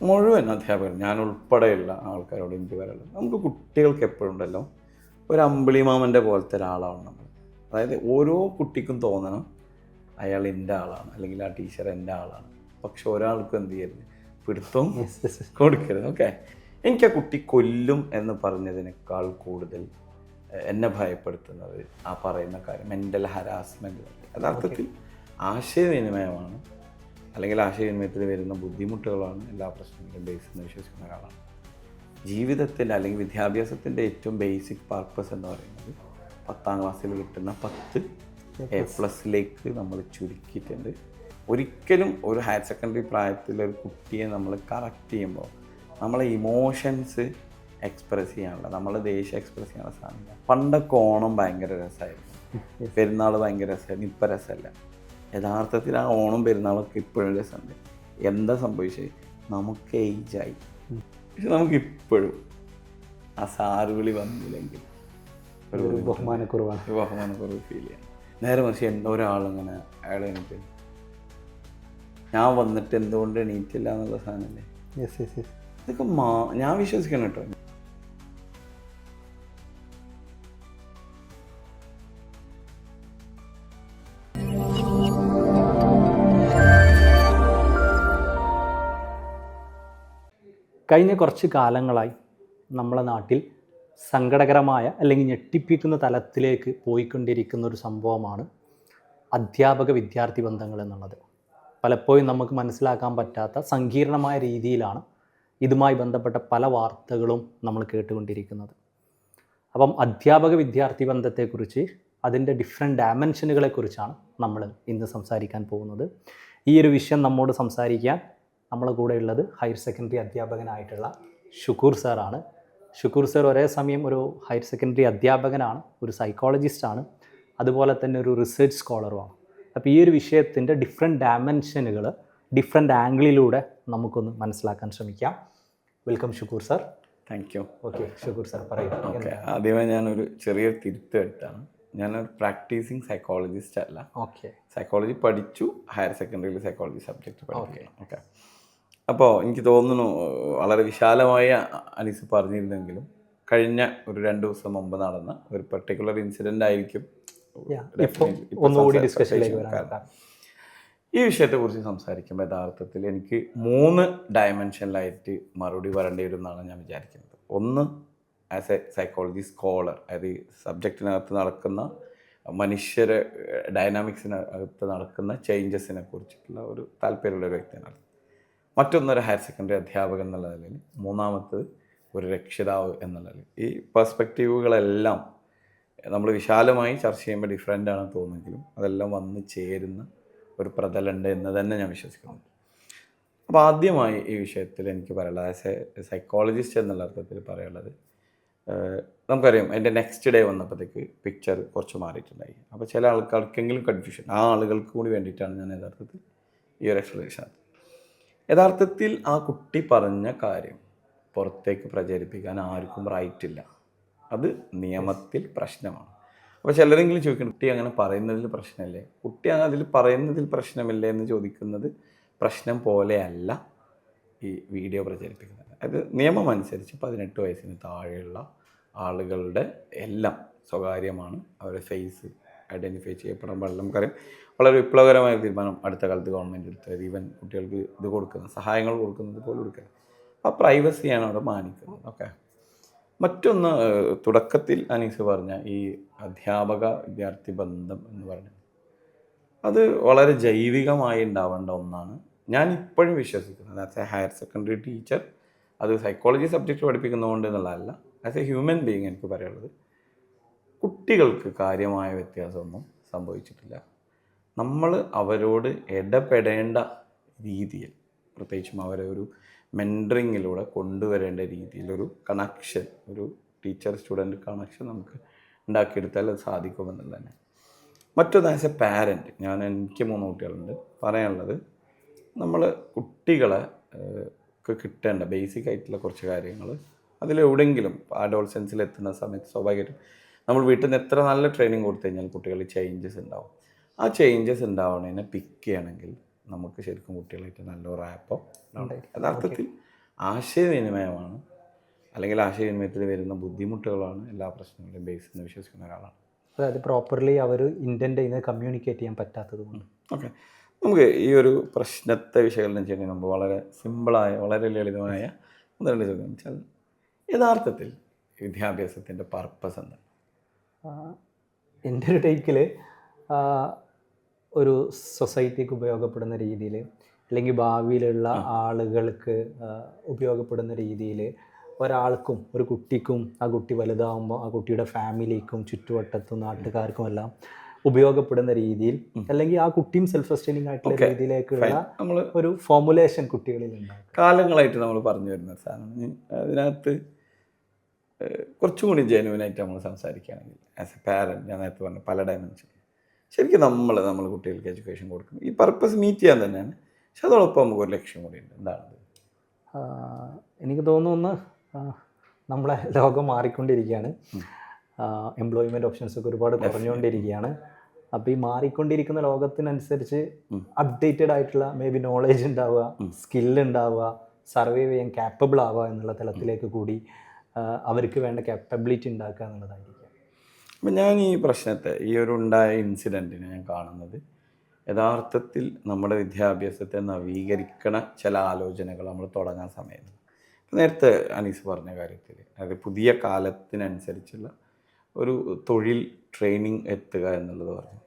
മുഴുവൻ അധ്യാപകർ, ഞാൻ ഉൾപ്പെടെയുള്ള ആൾക്കാരോട് എനിക്ക് പറയുള്ളത്, നമുക്ക് കുട്ടികൾക്ക് എപ്പോഴും ഉണ്ടല്ലോ ഒരു അമ്പിളിമാമൻ്റെ പോലത്തെ ഒരാളാണ് നമ്മൾ. അതായത് ഓരോ കുട്ടിക്കും തോന്നണം അയാൾ എൻ്റെ ആളാണ്, അല്ലെങ്കിൽ ആ ടീച്ചർ എൻ്റെ ആളാണ്. പക്ഷെ ഒരാൾക്കും എന്ത് ചെയ്യരുത്, പിടുത്തവും കൊടുക്കരുത്. ഓക്കെ, എനിക്ക് ആ കുട്ടി കൊല്ലും എന്ന് പറഞ്ഞതിനേക്കാൾ കൂടുതൽ എന്നെ ഭയപ്പെടുത്തുന്നത് ആ പറയുന്ന കാര്യം മെൻ്റൽ ഹരാസ്മെൻറ്റ്. യഥാർത്ഥത്തിൽ ആശയവിനിമയമാണ്, അല്ലെങ്കിൽ ആശയവിനിമയത്തിൽ വരുന്ന ബുദ്ധിമുട്ടുകളാണ് എല്ലാ പ്രശ്നങ്ങളും ബേസ് എന്ന് വിശ്വസിക്കുന്ന ഒരാളാണ്. ജീവിതത്തിൽ അല്ലെങ്കിൽ വിദ്യാഭ്യാസത്തിൻ്റെ ഏറ്റവും ബേസിക് പർപ്പസ് എന്ന് പറയുന്നത് 10ാം ക്ലാസ്സിൽ കിട്ടുന്ന 10 A+ നമ്മൾ ചുരുക്കിയിട്ടുണ്ട്. ഒരിക്കലും ഒരു ഹയർ സെക്കൻഡറി പ്രായത്തിലൊരു കുട്ടിയെ നമ്മൾ കറക്റ്റ് ചെയ്യുമ്പോൾ നമ്മളെ ഇമോഷൻസ് എക്സ്പ്രസ് ചെയ്യാനുള്ള, നമ്മളെ ദേഷ്യം എക്സ്പ്രസ് ചെയ്യാനുള്ള സാധനം. പണ്ടൊക്കെ ഓണം ഭയങ്കര രസമായിരുന്നു, പെരുന്നാൾ ഭയങ്കര രസമായിരുന്നു. ഇപ്പം രസമല്ല. യഥാർത്ഥത്തിൽ ആ ഓണം പെരുന്നാളൊക്കെ ഇപ്പോഴും രസമുണ്ട്. എന്താ സംഭവിച്ചത്, നമുക്ക് ഏജായി. പക്ഷെ നമുക്കിപ്പോഴും ആ സാറുവിളി വന്നില്ലെങ്കിൽ ഒരു ബഹുമാനക്കുറവ് ഫീൽ ചെയ്യാം. നേരെ മറിച്ച് ഒരാളിങ്ങനെ അയാൾ എനിക്ക് ഞാൻ വന്നിട്ട് എന്തുകൊണ്ട് എണീറ്റില്ല എന്നുള്ള സാധനമല്ലേ. ഇതൊക്കെ ഞാൻ വിശ്വസിക്കണം കേട്ടോ. കഴിഞ്ഞ കുറച്ച് കാലങ്ങളായി നമ്മളെ നാട്ടിൽ സങ്കടകരമായ അല്ലെങ്കിൽ ഞെട്ടിപ്പിക്കുന്ന തലത്തിലേക്ക് പോയിക്കൊണ്ടിരിക്കുന്ന ഒരു സംഭവമാണ് അധ്യാപക വിദ്യാർത്ഥി ബന്ധങ്ങൾ എന്നുള്ളത്. പലപ്പോഴും നമുക്ക് മനസ്സിലാക്കാൻ പറ്റാത്ത സങ്കീർണമായ രീതിയിലാണ് ഇതുമായി ബന്ധപ്പെട്ട പല വാർത്തകളും നമ്മൾ കേട്ടുകൊണ്ടിരിക്കുന്നത്. അപ്പം അധ്യാപക വിദ്യാർത്ഥി ബന്ധത്തെക്കുറിച്ച്, അതിൻ്റെ ഡിഫറെൻറ്റ് ഡയമെൻഷനുകളെക്കുറിച്ചാണ് നമ്മൾ ഇന്ന് സംസാരിക്കാൻ പോകുന്നത്. ഈ ഒരു വിഷയം നമ്മോട് സംസാരിക്കാൻ നമ്മളെ കൂടെ ഉള്ളത് ഹയർ സെക്കൻഡറി അധ്യാപകനായിട്ടുള്ള ഷുക്കൂർ സാറാണ്. ഷുക്കൂർ സാർ ഒരേ സമയം ഒരു ഹയർ സെക്കൻഡറി അധ്യാപകനാണ്, ഒരു സൈക്കോളജിസ്റ്റാണ്, അതുപോലെ തന്നെ ഒരു റിസർച്ച് സ്കോളറുമാണ്. അപ്പോൾ ഈ ഒരു വിഷയത്തിൻ്റെ ഡിഫറെൻറ്റ് ഡയമെൻഷനുകൾ ഡിഫറെൻറ്റ് ആംഗിളിലൂടെ നമുക്കൊന്ന് മനസ്സിലാക്കാൻ ശ്രമിക്കാം. Welcome Shukoor sir. Thank you. Okay Shukoor sir പറയൂ. ഓക്കെ, ആദ്യമേ ഞാനൊരു ചെറിയൊരു തിരുത്തെടുത്താണ്. ഞാനൊരു പ്രാക്ടീസിങ് സൈക്കോളജിസ്റ്റ് അല്ല. ഓക്കെ, സൈക്കോളജി പഠിച്ചു, ഹയർ സെക്കൻഡറിയിൽ സൈക്കോളജി സബ്ജക്റ്റ് പഠിക്കണം. ഓക്കെ, അപ്പോൾ എനിക്ക് തോന്നുന്നു വളരെ വിശാലമായ അനീസ് പറഞ്ഞിരുന്നെങ്കിലും കഴിഞ്ഞ ഒരു 2 ദിവസം മുമ്പ് നടന്ന ഒരു പെർട്ടിക്കുലർ ഇൻസിഡൻ്റ് ആയിരിക്കും ഈ വിഷയത്തെക്കുറിച്ച് സംസാരിക്കുമ്പോൾ യഥാർത്ഥത്തിൽ എനിക്ക് 3 ഡയമെൻഷനിലായിട്ട് മറുപടി പറയേണ്ടി വരും എന്നാണ് ഞാൻ വിചാരിക്കുന്നത്. ഒന്ന്, ആസ് എ സൈക്കോളജി സ്കോളർ, അതായത് സബ്ജക്റ്റിനകത്ത് നടക്കുന്ന മനുഷ്യരെ ഡൈനാമിക്സിനകത്ത് നടക്കുന്ന ചേഞ്ചസിനെ കുറിച്ചിട്ടുള്ള ഒരു താല്പര്യമുള്ള ഒരു വ്യക്തിയാണ്. മറ്റൊന്നൊരു ഹയർ സെക്കൻഡറി അധ്യാപകൻ എന്നുള്ള നിലയിൽ, മൂന്നാമത്തത് ഒരു രക്ഷിതാവ് എന്നുള്ള നിലയിൽ. ഈ പെർസ്പെക്റ്റീവുകളെല്ലാം നമ്മൾ വിശാലമായി ചർച്ച ചെയ്യുമ്പോൾ ഡിഫറെൻ്റ് ആണെന്ന് തോന്നുമെങ്കിലും അതെല്ലാം വന്ന് ചേരുന്ന ഒരു പ്രതലുണ്ട് എന്ന് തന്നെ ഞാൻ വിശ്വസിക്കുന്നു. അപ്പോൾ ആദ്യമായി ഈ വിഷയത്തിൽ എനിക്ക് പറയാനുള്ളത്, ആസ് എ സൈക്കോളജിസ്റ്റ് എന്നുള്ള അർത്ഥത്തിൽ പറയാനുള്ളത്, നമുക്കറിയാം അതിൻ്റെ നെക്സ്റ്റ് ഡേ വന്നപ്പോഴത്തേക്ക് പിക്ചർ കുറച്ച് മാറിയിട്ടുണ്ടായി. അപ്പോൾ ചില ആൾക്കാർക്കെങ്കിലും കൺഫ്യൂഷൻ, ആ ആളുകൾക്ക് കൂടി വേണ്ടിയിട്ടാണ് ഞാൻ യഥാർത്ഥത്തിൽ ഈ ഒരു എക്സ്പ്ലനേഷൻ. യഥാർത്ഥത്തിൽ ആ കുട്ടി പറഞ്ഞ കാര്യം പുറത്തേക്ക് പ്രചരിപ്പിക്കാൻ ആർക്കും റൈറ്റ് ഇല്ല. അത് നിയമത്തിൽ പ്രശ്നമാണ്. അപ്പോൾ ചിലരെങ്കിലും ചോദിക്കണം, കുട്ടി അങ്ങനെ പറയുന്നതിൽ പ്രശ്നമില്ലേ, കുട്ടി അതിൽ പറയുന്നതിൽ പ്രശ്നമില്ലേ എന്ന് ചോദിക്കുന്നത് പ്രശ്നം പോലെയല്ല ഈ വീഡിയോ പ്രചരിപ്പിക്കുന്നത്. അത് നിയമം അനുസരിച്ച് 18 വയസ്സിന് താഴെയുള്ള ആളുകളുടെ എല്ലാം സ്വകാര്യമാണ്. അവരുടെ ഫേസ് ഐഡൻറ്റിഫൈ ചെയ്യപ്പെടാൻ പാടില്ല. നമുക്കറിയാം വളരെ വിപ്ലവകരമായ തീരുമാനം അടുത്ത കാലത്ത് ഗവൺമെൻറ് എടുത്തത്. ഈവൻ കുട്ടികൾക്ക് ഇത് കൊടുക്കുന്ന സഹായങ്ങൾ കൊടുക്കുന്നത് പോലും കൊടുക്കുന്നത്. ആ പ്രൈവസിയാണ് അവിടെ മാനിക്കുന്നത്. ഓക്കെ, മറ്റൊന്ന്, തുടക്കത്തിൽ അനീസ് പറഞ്ഞ ഈ അധ്യാപക വിദ്യാർത്ഥി ബന്ധം എന്ന് പറഞ്ഞത്, അത് വളരെ ജൈവികമായി ഉണ്ടാവേണ്ട ഒന്നാണ്. ഞാൻ ഇപ്പോഴും വിശ്വസിക്കുന്നത് as A higher secondary teacher, അത് സൈക്കോളജി സബ്ജക്റ്റ് പഠിപ്പിക്കുന്നതുകൊണ്ട് എന്നുള്ളതല്ല, ആസ് എ ഹ്യൂമൻ ബീയിങ് എനിക്ക് പറയാനുള്ളത്, കുട്ടികൾക്ക് കാര്യമായ വ്യത്യാസമൊന്നും സംഭവിച്ചിട്ടില്ല. നമ്മൾ അവരോട് ഇടപെടേണ്ട രീതിയിൽ, പ്രത്യേകിച്ചും അവരെ ഒരു മെൻറ്ററിങ്ങിലൂടെ കൊണ്ടുവരേണ്ട രീതിയിലൊരു കണക്ഷൻ, ഒരു ടീച്ചർ സ്റ്റുഡൻറ്റ് കണക്ഷൻ നമുക്ക് ഉണ്ടാക്കിയെടുത്താൽ അത് സാധിക്കുമെന്നുള്ളത് തന്നെ. മറ്റൊന്ന്, ആസ് എ പാരൻറ്റ്, എനിക്ക് 3 കുട്ടികളുണ്ട്, പറയാനുള്ളത്, നമ്മൾ കുട്ടികളെ കിട്ടേണ്ട ബേസിക് ആയിട്ടുള്ള കുറച്ച് കാര്യങ്ങൾ, അതിലെവിടെയെങ്കിലും അഡോൾസെൻസിൽ എത്തുന്ന സമയത്ത് സ്വാഭാവികമായിട്ടും നമ്മൾ വീട്ടിൽ നിന്ന് എത്ര നല്ല ട്രെയിനിങ് കൊടുത്തു കഴിഞ്ഞാൽ കുട്ടികളിൽ ചേഞ്ചസ് ഉണ്ടാവും. ആ ചേഞ്ചസ് ഉണ്ടാവണതിനെ പിക്ക് ചെയ്യണമെങ്കിൽ നമുക്ക് ശരിക്കും കുട്ടികളായിട്ട് നല്ലൊരു റാപ്പോ ഉണ്ടാവും. യഥാർത്ഥത്തിൽ ആശയവിനിമയമാണ്, അല്ലെങ്കിൽ ആശയവിനിമയത്തിൽ വരുന്ന ബുദ്ധിമുട്ടുകളാണ് എല്ലാ പ്രശ്നങ്ങളുടെയും ബേസ് എന്ന് വിശ്വസിക്കുന്ന ഒരാളാണ്. അതായത് പ്രോപ്പർലി അവർ ഇൻറ്റൻറ്റ് ചെയ്യുന്നത് കമ്മ്യൂണിക്കേറ്റ് ചെയ്യാൻ പറ്റാത്തത് കൊണ്ട്. ഓക്കെ, നമുക്ക് ഈ ഒരു പ്രശ്നത്തെ വിശകലനം ചെയ്യുന്നതിന് മുമ്പ് വളരെ സിമ്പിളായ, വളരെ ലളിതമായ ഒന്ന് രണ്ട് ചോദ്യം വെച്ചാൽ, യഥാർത്ഥത്തിൽ വിദ്യാഭ്യാസത്തിൻ്റെ പർപ്പസ് എന്താണ്? എൻ്റെ ഒരു ടേക്കിൽ ഒരു സൊസൈറ്റിക്ക് ഉപയോഗപ്പെടുന്ന രീതിയിൽ, അല്ലെങ്കിൽ ഭാവിയിലുള്ള ആളുകൾക്ക് ഉപയോഗപ്പെടുന്ന രീതിയിൽ, ഒരാൾക്കും ഒരു കുട്ടിക്കും ആ കുട്ടി വലുതാകുമ്പോൾ ആ കുട്ടിയുടെ ഫാമിലിക്കും ചുറ്റുവട്ടത്തും നാട്ടുകാർക്കും എല്ലാം ഉപയോഗപ്പെടുന്ന രീതിയിൽ, അല്ലെങ്കിൽ ആ കുട്ടിയും സെൽഫ് സസ്റ്റൈനിങ് ആയിട്ടുള്ള രീതിയിലേക്കുള്ള നമ്മൾ ഒരു ഫോർമുലേഷൻ കുട്ടികളിൽ ഉണ്ടാകും. കാലങ്ങളായിട്ട് നമ്മൾ പറഞ്ഞു വരുന്ന സാധനം. അതിനകത്ത് കുറച്ചും കൂടി ജെനുവിനായിട്ട് നമ്മൾ സംസാരിക്കുകയാണെങ്കിൽ, ആസ് എ പാരൻറ്റ്, ഞാൻ നേരത്തെ പറഞ്ഞു പല ഡയമെൻഷൻ, ശരിക്കും നമ്മൾ കുട്ടികൾക്ക് എഡ്യൂക്കേഷൻ കൊടുക്കും ഈ പർപ്പസ് മീറ്റ് ചെയ്യാൻ തന്നെയാണ്. പക്ഷെ അതോടൊപ്പം നമുക്കൊരു ലക്ഷ്യം കൂടി ഉണ്ട്. എന്താണത്? എനിക്ക് തോന്നുന്നു നമ്മളെ ലോകം മാറിക്കൊണ്ടിരിക്കുകയാണ്. എംപ്ലോയ്മെൻറ്റ് ഓപ്ഷൻസൊക്കെ ഒരുപാട് കുറഞ്ഞുകൊണ്ടിരിക്കുകയാണ്. അപ്പോൾ ഈ മാറിക്കൊണ്ടിരിക്കുന്ന ലോകത്തിനനുസരിച്ച് അപ്ഡേറ്റഡ് ആയിട്ടുള്ള മേ ബി നോളേജ് ഉണ്ടാവുക, സ്കില്ല് ഉണ്ടാവുക, സർവൈവ് ചെയ്യാൻ ക്യാപ്പബിൾ ആവുക എന്നുള്ള തലത്തിലേക്ക് കൂടി അവർക്ക് വേണ്ട ക്യാപ്പബിലിറ്റി ഉണ്ടാക്കുക എന്നുള്ളതായിരിക്കും. അപ്പം ഞാൻ ഈ പ്രശ്നത്തെ, ഈ ഒരു ഉണ്ടായ ഇൻസിഡൻറ്റിനെ ഞാൻ കാണുന്നത് യഥാർത്ഥത്തിൽ നമ്മുടെ വിദ്യാഭ്യാസത്തെ നവീകരിക്കണ ചില ആലോചനകൾ നമ്മൾ തുടങ്ങാൻ സമയത്ത്, നേരത്തെ അനീസ് പറഞ്ഞ കാര്യത്തിൽ, അതായത് പുതിയ കാലത്തിനനുസരിച്ചുള്ള ഒരു തൊഴിൽ ട്രെയിനിങ് എത്തുക എന്നുള്ളത് പറഞ്ഞു.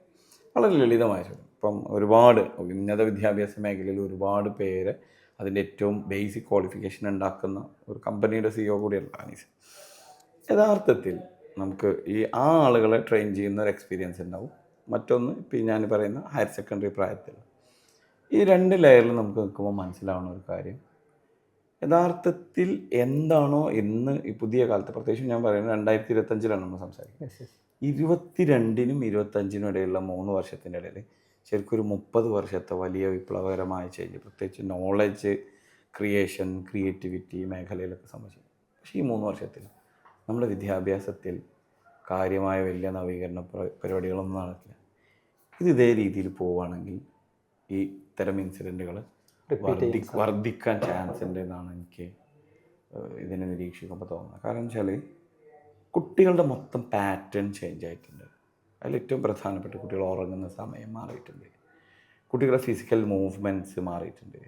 വളരെ ലളിതമായ ചോദ്യം. ഇപ്പം ഒരുപാട് ഉന്നത വിദ്യാഭ്യാസ മേഖലയിൽ ഒരുപാട് പേര് അതിൻ്റെ ഏറ്റവും ബേസിക് ക്വാളിഫിക്കേഷൻ ഉണ്ടാക്കുന്ന ഒരു കമ്പനിയുടെ CEO കൂടിയല്ല അനീസ്. യഥാർത്ഥത്തിൽ നമുക്ക് ഈ ആളുകളെ ട്രെയിൻ ചെയ്യുന്ന ഒരു എക്സ്പീരിയൻസ് ഉണ്ടാവും. മറ്റൊന്ന് ഇപ്പം ഞാൻ പറയുന്ന ഹയർ സെക്കൻഡറി പ്രായത്തിൽ. ഈ രണ്ട് ലെയറിൽ നമുക്ക് നിൽക്കുമ്പോൾ മനസ്സിലാവുന്ന ഒരു കാര്യം, യഥാർത്ഥത്തിൽ എന്താണോ ഇന്ന് ഈ പുതിയ കാലത്ത്, പ്രത്യേകിച്ചും ഞാൻ പറയുന്നത് 2025 നമ്മൾ സംസാരിക്കുന്നത്, 22നും 25നും ഇടയിലുള്ള 3 വർഷത്തിൻ്റെ ഇടയിൽ ശരിക്കും ഒരു 30 വർഷത്തെ വലിയ വിപ്ലവകരമായ ചേഞ്ച്, പ്രത്യേകിച്ച് നോളജ് ക്രിയേഷൻ, ക്രിയേറ്റിവിറ്റി മേഖലയിലൊക്കെ സംഭവിച്ചു. പക്ഷേ ഈ 3 വർഷത്തിൽ നമ്മുടെ വിദ്യാഭ്യാസത്തിൽ കാര്യമായ വലിയ നവീകരണ പരിപാടികളൊന്നും നടക്കില്ല. ഇത് ഇതേ രീതിയിൽ പോവുകയാണെങ്കിൽ ഈ ഇത്തരം ഇൻസിഡൻറ്റുകൾ വർദ്ധിക്കാൻ ചാൻസ് ഉണ്ട് എന്നാണ് എനിക്ക് ഇതിനെ നിരീക്ഷിക്കുമ്പോൾ തോന്നുന്നത്. കാരണം വെച്ചാൽ കുട്ടികളുടെ മൊത്തം പാറ്റേൺ ചേഞ്ച് ആയിട്ടുണ്ട്. അതിൽ ഏറ്റവും പ്രധാനപ്പെട്ട കുട്ടികൾ ഉറങ്ങുന്ന സമയം മാറിയിട്ടുണ്ട്, കുട്ടികളുടെ ഫിസിക്കൽ മൂവ്മെൻറ്റ്സ് മാറിയിട്ടുണ്ട്,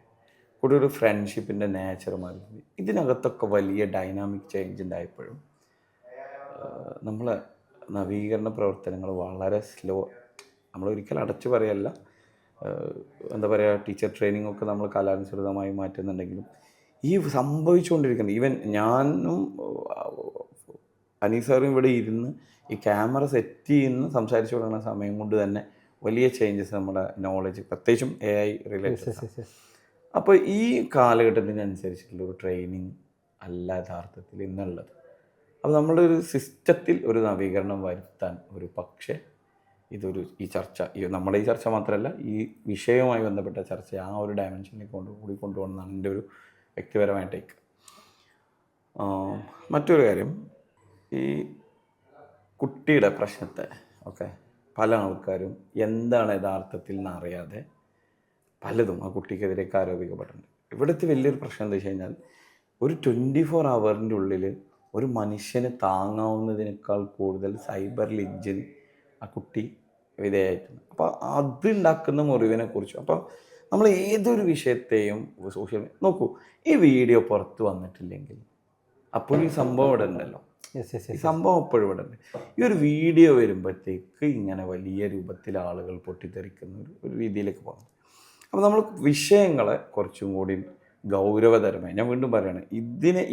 കുട്ടികളുടെ ഫ്രണ്ട്ഷിപ്പിൻ്റെ നേച്ചർ മാറിയിട്ടുണ്ട്. ഇതിനകത്തൊക്കെ വലിയ ഡൈനാമിക് ചേഞ്ച് ഉണ്ടായപ്പോഴും നമ്മളെ നവീകരണ പ്രവർത്തനങ്ങൾ വളരെ സ്ലോ. നമ്മളൊരിക്കലും അടച്ചു പറയല്ല, എന്താ പറയുക, ടീച്ചർ ട്രെയിനിങ് ഒക്കെ നമ്മൾ കാലാനുസൃതമായി മാറ്റുന്നുണ്ടെങ്കിലും ഈ സംഭവിച്ചുകൊണ്ടിരിക്കുന്നത്, ഈവൻ ഞാനും അനീസാറും ഇവിടെ ഇരുന്ന് ഈ ക്യാമറ സെറ്റ് ചെയ്യുന്ന സംസാരിച്ചു കൊടുക്കുന്ന സമയം കൊണ്ട് തന്നെ വലിയ ചേഞ്ചസ് നമ്മുടെ നോളജ്, പ്രത്യേകിച്ചും AI റിലേറ്റഡ്. അപ്പോൾ ഈ കാലഘട്ടത്തിനനുസരിച്ചിട്ടുള്ള ഒരു ട്രെയിനിങ് അല്ല യഥാർത്ഥത്തിൽ ഇന്നുള്ളത്. അപ്പോൾ നമ്മുടെ ഒരു സിസ്റ്റത്തിൽ ഒരു നവീകരണം വരുത്താൻ ഒരു പക്ഷേ ഈ ചർച്ച, നമ്മുടെ ഈ ചർച്ച മാത്രമല്ല, ഈ വിഷയവുമായി ബന്ധപ്പെട്ട ചർച്ച ആ ഒരു ഡയമെൻഷനിലേക്ക് കൊണ്ടുപോകണമെന്നാണ് എൻ്റെ ഒരു വ്യക്തിപരമായ ടേക്ക്. മറ്റൊരു കാര്യം, ഈ കുട്ടിയുടെ പ്രശ്നത്തെ പല ആൾക്കാരും എന്താണ് യഥാർത്ഥത്തിൽ എന്നറിയാതെ പലതും ആ കുട്ടിക്കെതിരേക്ക് ആരോപിക്കപ്പെട്ടിട്ടുണ്ട്. ഇവിടുത്തെ വലിയൊരു പ്രശ്നം എന്താ വെച്ച് കഴിഞ്ഞാൽ, ഒരു 24 ഹവറിൻ്റെ ഉള്ളിൽ ഒരു മനുഷ്യന് താങ്ങാവുന്നതിനേക്കാൾ കൂടുതൽ സൈബർ ലിഞ്ചിന് ആ കുട്ടി വിധേയമായിട്ടുണ്ട്. അപ്പോൾ അതുണ്ടാക്കുന്ന മുറിവിനെക്കുറിച്ചും, അപ്പോൾ നമ്മൾ ഏതൊരു വിഷയത്തെയും സോഷ്യൽ നോക്കൂ, ഈ വീഡിയോ പുറത്ത് വന്നിട്ടില്ലെങ്കിൽ അപ്പോഴും ഈ സംഭവം ഇവിടെ ഉണ്ടല്ലോ, ഈ സംഭവം അപ്പോഴും ഇവിടെ ഉണ്ട്. ഈ ഒരു വീഡിയോ വരുമ്പോഴത്തേക്ക് ഇങ്ങനെ വലിയ രൂപത്തിൽ ആളുകൾ പൊട്ടിത്തെറിക്കുന്ന ഒരു രീതിയിലേക്ക് പോകുന്നു. അപ്പോൾ നമ്മൾ വിഷയങ്ങളെ കുറച്ചും കൂടി ഗൗരവതരമായി, ഞാൻ വീണ്ടും പറയുകയാണ്,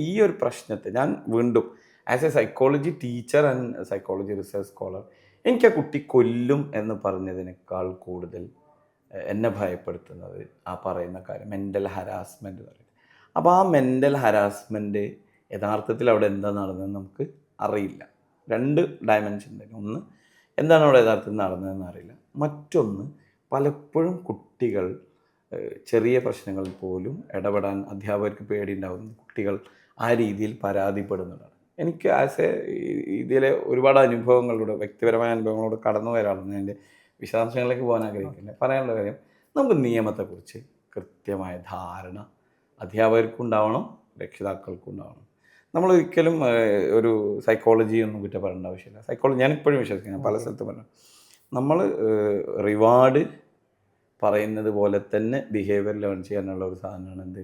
ഈ ഒരു പ്രശ്നത്തെ ഞാൻ വീണ്ടും as A psychology teacher and psychology research scholar, എനിക്ക് ആ കുട്ടി കൊല്ലും എന്ന് പറഞ്ഞതിനേക്കാൾ കൂടുതൽ എന്നെ ഭയപ്പെടുത്തുന്നത് ആ പറയുന്ന കാര്യം, മെൻ്റൽ ഹരാസ്മെൻറ്റ് പറയുന്നത്. അപ്പോൾ ആ മെൻ്റൽ ഹരാസ്മെൻറ്റ് യഥാർത്ഥത്തിൽ അവിടെ എന്താ നടന്നതെന്ന് നമുക്ക് അറിയില്ല. 2 ഡയമെൻഷൻ ഉണ്ട്. ഒന്ന്, എന്താണ് അവിടെ യഥാർത്ഥത്തിൽ നടന്നതെന്ന് അറിയില്ല. മറ്റൊന്ന്, പലപ്പോഴും കുട്ടികൾ ചെറിയ പ്രശ്നങ്ങളിൽ പോലും ഇടപെടാൻ അധ്യാപകർക്ക് പേടിയുണ്ടാകുന്ന കുട്ടികൾ ആ രീതിയിൽ പരാതിപ്പെടുന്നതാണ്. എനിക്ക് ആസ് എ ഇതിലെ ഒരുപാട് അനുഭവങ്ങളിലൂടെ, വ്യക്തിപരമായ അനുഭവങ്ങളോട് കടന്നു വരാറുണ്ട്. എൻ്റെ വിശദാംശങ്ങളിലേക്ക് പോകാൻ ആഗ്രഹിക്കില്ല. പറയാനുള്ള കാര്യം, നമുക്ക് നിയമത്തെക്കുറിച്ച് കൃത്യമായ ധാരണ അധ്യാപകർക്കും ഉണ്ടാവണം, രക്ഷിതാക്കൾക്കും ഉണ്ടാവണം. നമ്മളൊരിക്കലും ഒരു സൈക്കോളജി ഒന്നും കുറ്റപ്പെടേണ്ട ആവശ്യമില്ല. സൈക്കോളജി ഞാനിപ്പോഴും വിശ്വസിക്കുന്നു, ഞാൻ പല സ്ഥലത്തും പറഞ്ഞു, നമ്മൾ റിവാർഡ് പറയുന്നത് പോലെ തന്നെ ബിഹേവിയർ ലേൺ ചെയ്യാനുള്ള ഒരു സാധനമാണ് എന്ത്,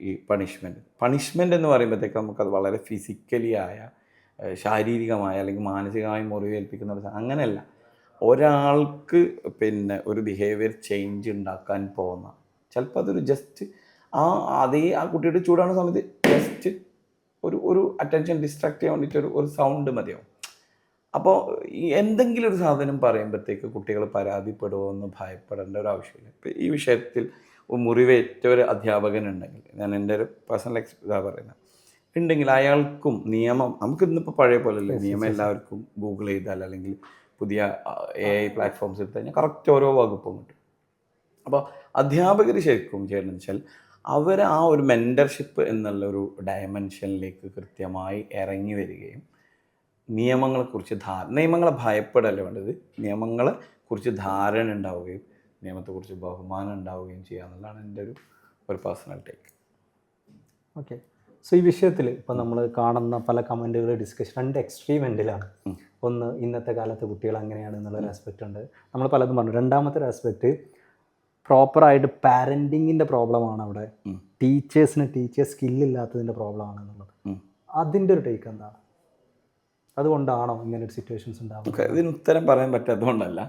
ഈ പണിഷ്മെൻറ്റ് എന്ന് പറയുമ്പോഴത്തേക്ക് നമുക്കത് വളരെ ഫിസിക്കലി ആയ ശാരീരികമായ അല്ലെങ്കിൽ മാനസികമായി മുറിവേൽപ്പിക്കുന്ന ഒരു സാധനം അങ്ങനെയല്ല. ഒരാൾക്ക് പിന്നെ ഒരു ബിഹേവിയർ ചേഞ്ച് ഉണ്ടാക്കാൻ പോകുന്ന, ചിലപ്പോൾ അതൊരു ജസ്റ്റ് ആ കുട്ടിയുടെ ചൂടാണ് സമയത്ത് ജസ്റ്റ് ഒരു അറ്റൻഷൻ ഡിസ്ട്രാക്ട് ചെയ്യാൻ വേണ്ടിയിട്ട് ഒരു സൗണ്ട് മതിയാവും. അപ്പോൾ ഈ എന്തെങ്കിലും ഒരു സാധനം പറയുമ്പോഴത്തേക്ക് കുട്ടികൾ പരാതിപ്പെടുമോ എന്ന് ഭയപ്പെടേണ്ട ഒരു ആവശ്യമില്ല. ഇപ്പോൾ ഈ വിഷയത്തിൽ മുറിവേറ്റ ഒരു അധ്യാപകനുണ്ടെങ്കിൽ, ഞാൻ എൻ്റെ ഒരു പേഴ്സണൽ ഇതാ പറയുന്നത്, ഉണ്ടെങ്കിൽ അയാൾക്കും നിയമം, നമുക്ക് ഇന്നിപ്പോൾ പഴയ പോലെയല്ലേ, നിയമം എല്ലാവർക്കും ഗൂഗിൾ ചെയ്താൽ അല്ലെങ്കിൽ പുതിയ AI പ്ലാറ്റ്ഫോംസ് എടുത്തു കഴിഞ്ഞാൽ കറക്റ്റ് ഓരോ വകുപ്പും കിട്ടും. അപ്പോൾ അധ്യാപകർ ശരിക്കും ചെയ്യണമെന്ന് വെച്ചാൽ അവർ ആ ഒരു മെൻറ്റർഷിപ്പ് എന്നുള്ളൊരു ഡയമെൻഷനിലേക്ക് കൃത്യമായി ഇറങ്ങി വരികയും നിയമങ്ങളെക്കുറിച്ച് നിയമങ്ങളെ ഭയപ്പെടല്ല വേണ്ടത്, നിയമങ്ങളെക്കുറിച്ച് ധാരണ ഉണ്ടാവുകയും നിയമത്തെക്കുറിച്ച് ബഹുമാനം ഉണ്ടാവുകയും ചെയ്യുക എന്നുള്ളതാണ് എൻ്റെ ഒരു പേഴ്സണൽ ടേക്ക്. ഓക്കെ. സോ ഈ വിഷയത്തിൽ ഇപ്പോൾ നമ്മൾ കാണുന്ന പല കമൻറ്റുകൾ ഡിസ്കഷൻ 2 എക്സ്ട്രീം എൻഡിലാണ്. ഒന്ന്, ഇന്നത്തെ കാലത്ത് കുട്ടികൾ അങ്ങനെയാണ് എന്നുള്ളൊരു ആസ്പെക്റ്റ് ഉണ്ട്, നമ്മൾ പലതും പറഞ്ഞു. രണ്ടാമത്തെ ഒരു ആസ്പെക്റ്റ് പ്രോപ്പറായിട്ട് പാരൻറ്റിങ്ങിൻ്റെ പ്രോബ്ലമാണ് അവിടെ, ടീച്ചേഴ്സ് സ്കില്ലില്ലാത്തതിൻ്റെ പ്രോബ്ലമാണ് എന്നുള്ളത്. അതിൻ്റെ ഒരു ടേക്ക് എന്താണ്? അതുകൊണ്ടാണോ ഇങ്ങനെ ഒരു സിറ്റുവേഷൻസ് ഉണ്ടാവുക? ഇതിന് ഉത്തരം പറയാൻ പറ്റാത്തതുകൊണ്ടല്ല,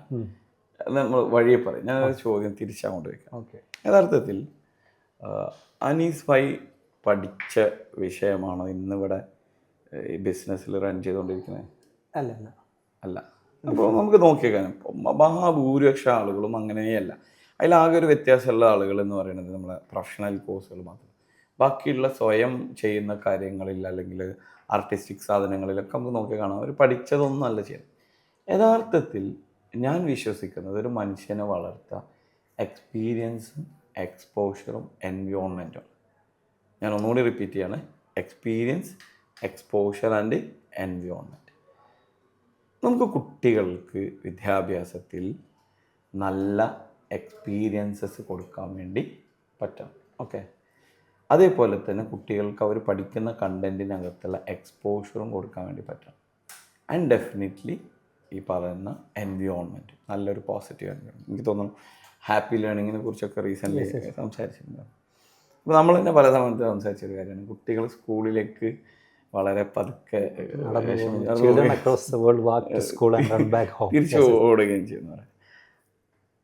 നമ്മൾ വഴിയെ പറയും. ഞാനൊരു ചോദ്യം തിരിച്ചങ്ങോട്ട് വയ്ക്കാം. ഓക്കെ. യഥാർത്ഥത്തിൽ അനീസ് ഭായ് പഠിച്ച വിഷയമാണോ ഇന്നിവിടെ ഈ ബിസിനസ്സിൽ റൺ ചെയ്തുകൊണ്ടിരിക്കുന്നത്? അല്ല അല്ല അല്ല. അപ്പോൾ നമുക്ക് നോക്കിയേക്കാം, മഹാഭൂരിപക്ഷം ആളുകളും അങ്ങനെയല്ല. അതിലാകെ ഒരു വ്യത്യാസമുള്ള ആളുകൾ എന്ന് പറയുന്നത് നമ്മളെ പ്രൊഫഷണൽ കോഴ്സുകൾ മാത്രം. ബാക്കിയുള്ള സ്വയം ചെയ്യുന്ന കാര്യങ്ങളിൽ അല്ലെങ്കിൽ ആർട്ടിസ്റ്റിക് സാധനങ്ങളിലൊക്കെ നമുക്ക് നോക്കി കാണാം അവർ പഠിച്ചതൊന്നും അല്ല ചെയ്യുന്നത്. യഥാർത്ഥത്തിൽ ഞാൻ വിശ്വസിക്കുന്നത് ഒരു മനുഷ്യനെ വളർത്തുക എക്സ്പീരിയൻസും എക്സ്പോഷറും എൻവയോൺമെൻറ്റും. ഞാൻ ഒന്നുകൂടി റിപ്പീറ്റ് ചെയ്യാണ്, എക്സ്പീരിയൻസ്, എക്സ്പോഷർ ആൻഡ് എൻവയോൺമെൻറ്റ്. നമുക്ക് കുട്ടികൾക്ക് വിദ്യാഭ്യാസത്തിൽ നല്ല എക്സ്പീരിയൻസസ് കൊടുക്കാൻ വേണ്ടി പറ്റണം. ഓക്കെ. അതേപോലെ തന്നെ കുട്ടികൾക്ക് അവർ പഠിക്കുന്ന കണ്ടൻറ്റിനകത്തുള്ള എക്സ്പോഷറും കൊടുക്കാൻ വേണ്ടി പറ്റണം. ആൻഡ് ഡെഫിനറ്റ്ലി ഈ പറയുന്ന എൻവയോൺമെൻറ്റ്, നല്ലൊരു പോസിറ്റീവ് എൻവയോൺമെൻറ്റ്. എനിക്ക് തോന്നുന്നു ഹാപ്പി ലേണിങ്ങിനെ കുറിച്ചൊക്കെ റീസെൻ്റ്ലി സംസാരിച്ചിട്ടുണ്ടാകും. അപ്പോൾ നമ്മൾ തന്നെ പല സമയത്ത് സംസാരിച്ചൊരു കാര്യമാണ്, കുട്ടികൾ സ്കൂളിലേക്ക് വളരെ പതുക്കെ തിരിച്ചു ഓടുകയും ചെയ്യുന്നത്.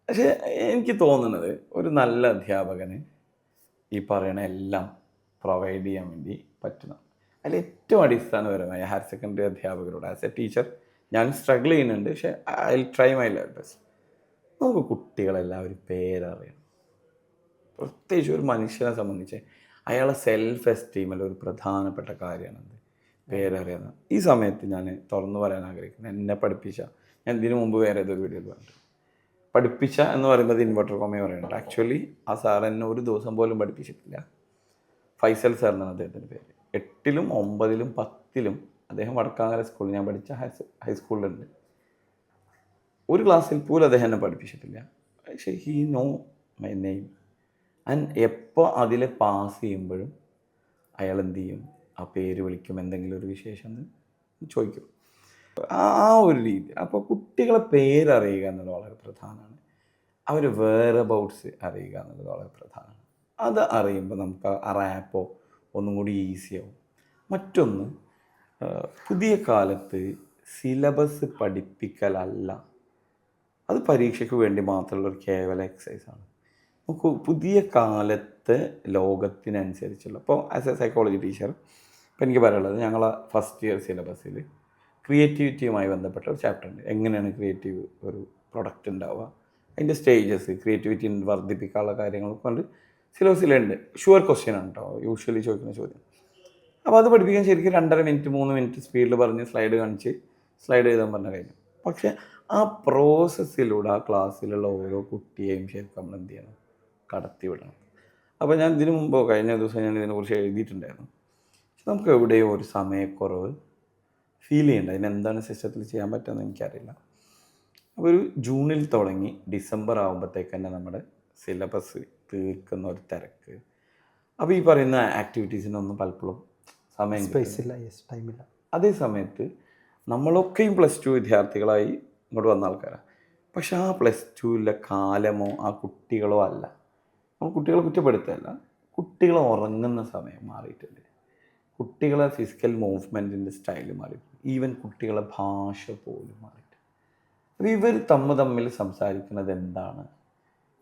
പക്ഷേ എനിക്ക് തോന്നുന്നത് ഒരു നല്ല അധ്യാപകന് ഈ പറയുന്ന എല്ലാം പ്രൊവൈഡ് ചെയ്യാൻ വേണ്ടി പറ്റണം. അതിൽ ഏറ്റവും അടിസ്ഥാനപരമായ ഹയർ സെക്കൻഡറി അധ്യാപകരോട് ആസ് എ ടീച്ചർ ഞാൻ സ്ട്രഗിൾ ചെയ്യുന്നുണ്ട്, പക്ഷേ I try my level best. നമുക്ക് കുട്ടികളെല്ലാവരും പേരറിയണം. പ്രത്യേകിച്ച് ഒരു മനുഷ്യനെ സംബന്ധിച്ച് അയാളെ സെൽഫ് എസ്റ്റീമിൽ ഒരു പ്രധാനപ്പെട്ട കാര്യമാണത് പേരറിയുന്നത്. ഈ സമയത്ത് ഞാൻ തുറന്നു പറയാൻ ആഗ്രഹിക്കുന്നത്, എന്നെ പഠിപ്പിച്ച, ഞാൻ ഇതിനു മുമ്പ് വേറെ ഏതൊരു വീഡിയോയിൽ പറഞ്ഞു, പഠിപ്പിച്ച എന്ന് പറയുന്നത് ഇൻവെർട്ടർ കോമയെ പറയുന്നുണ്ട്. ആക്ച്വലി ആ സാർ എന്നെ ഒരു ദിവസം പോലും പഠിപ്പിച്ചിട്ടില്ല. ഫൈസൽ സാർ എന്നാണ് അദ്ദേഹത്തിൻ്റെ പേര്. 8ലും 9ലും 10ലും അദ്ദേഹം വടക്കാങ്ങര സ്കൂളിൽ, ഞാൻ പഠിച്ച ഹൈസ്കൂളിലുണ്ട്, ഒരു ക്ലാസ്സിൽ പോലും അദ്ദേഹം എന്നെ പഠിപ്പിച്ചിട്ടില്ല. പക്ഷേ he know my name. And എപ്പോൾ അതിൽ പാസ് ചെയ്യുമ്പോഴും അയാൾ എന്ത് ചെയ്യും, ആ പേര് വിളിക്കും, എന്തെങ്കിലും ഒരു വിശേഷം ചോദിക്കും. ആ ഒരു രീതി. അപ്പോൾ കുട്ടികളെ പേരറിയുക എന്നുള്ളത് വളരെ പ്രധാനമാണ്. അവർ വേറെ അബൌട്ട്സ് അറിയുക എന്നുള്ളത് വളരെ പ്രധാനമാണ്. അത് അറിയുമ്പോൾ നമുക്ക് ആ റാപ്പോ ഒന്നും കൂടി ഈസിയാവും. മറ്റൊന്ന്, പുതിയ കാലത്ത് സിലബസ് പഠിപ്പിക്കലല്ല, അത് പരീക്ഷയ്ക്ക് വേണ്ടി മാത്രമുള്ളൊരു കേവല എക്സസൈസാണ്. നമുക്ക് പുതിയ കാലത്തെ ലോകത്തിനനുസരിച്ചുള്ള, ഇപ്പോൾ ആസ് എ സൈക്കോളജി ടീച്ചർ ഇപ്പോൾ എനിക്ക് പറയാനുള്ളത്, ഞങ്ങളെ ഫസ്റ്റ് ഇയർ സിലബസിൽ ക്രിയേറ്റിവിറ്റിയുമായി ബന്ധപ്പെട്ട ഒരു ചാപ്റ്റർ ഉണ്ട്. എങ്ങനെയാണ് ക്രിയേറ്റീവ് ഒരു പ്രൊഡക്റ്റ് ഉണ്ടാവുക, അതിൻ്റെ സ്റ്റേജസ്, ക്രിയേറ്റിവിറ്റി വർദ്ധിപ്പിക്കാനുള്ള കാര്യങ്ങളൊക്കെ കൊണ്ട് സിലബസിലുണ്ട്. ഷുവർ ക്വസ്റ്റ്യൻ ആണ് കേട്ടോ, യൂഷ്വലി ചോദിക്കുന്ന ചോദ്യം. അപ്പോൾ അത് പഠിപ്പിക്കാൻ ശരിക്കും 2.5 മിനിറ്റ് 3 മിനിറ്റ് സ്പീഡിൽ പറഞ്ഞ് സ്ലൈഡ് കാണിച്ച് സ്ലൈഡ് എഴുതാൻ പറഞ്ഞ കഴിഞ്ഞു. പക്ഷേ ആ പ്രോസസ്സിലൂടെ ആ ക്ലാസ്സിലുള്ള ഓരോ കുട്ടിയെയും ശരിക്കും നമ്മൾ എന്ത് ചെയ്യണം, കടത്തി വിടണം. അപ്പോൾ ഞാൻ ഇതിനു മുമ്പോ കഴിഞ്ഞ ദിവസം ഞാൻ ഇതിനെക്കുറിച്ച് എഴുതിയിട്ടുണ്ടായിരുന്നു. പക്ഷെ നമുക്ക് എവിടെയോ ഒരു സമയക്കുറവ് ഫീൽ ചെയ്യേണ്ട. അതിനെന്താണ് സിസ്റ്റത്തിൽ ചെയ്യാൻ പറ്റുമെന്ന് എനിക്കറിയില്ല. അപ്പോൾ ഒരു ജൂണിൽ തുടങ്ങി ഡിസംബർ ആകുമ്പോഴത്തേക്ക് തന്നെ നമ്മുടെ സിലബസ് തീർക്കുന്ന ഒരു തിരക്ക്, അപ്പോൾ ഈ പറയുന്ന ആക്ടിവിറ്റീസിനൊന്നും പലപ്പോഴും സമയം സ്പേസ് ഇല്ല, യെസ്, ടൈമില്ല. അതേ സമയത്ത് നമ്മളൊക്കെയും +2 വിദ്യാർത്ഥികളായി ഇങ്ങോട്ട് വന്ന ആൾക്കാരാണ്. പക്ഷെ ആ +2ലെ കാലമോ ആ കുട്ടികളോ അല്ല, നമ്മൾ കുട്ടികളെ കുറ്റപ്പെടുത്തല്ല, കുട്ടികൾ ഉറങ്ങുന്ന സമയം മാറിയിട്ടുണ്ട്, കുട്ടികളെ ഫിസിക്കൽ മൂവ്മെൻറ്റിൻ്റെ സ്റ്റൈല് മാറിയിട്ടുണ്ട്, ഈവൻ കുട്ടികളെ ഭാഷ പോലും മാറിയിട്ടുണ്ട്. അപ്പോൾ ഇവർ തമ്മിൽ സംസാരിക്കുന്നത് എന്താണ്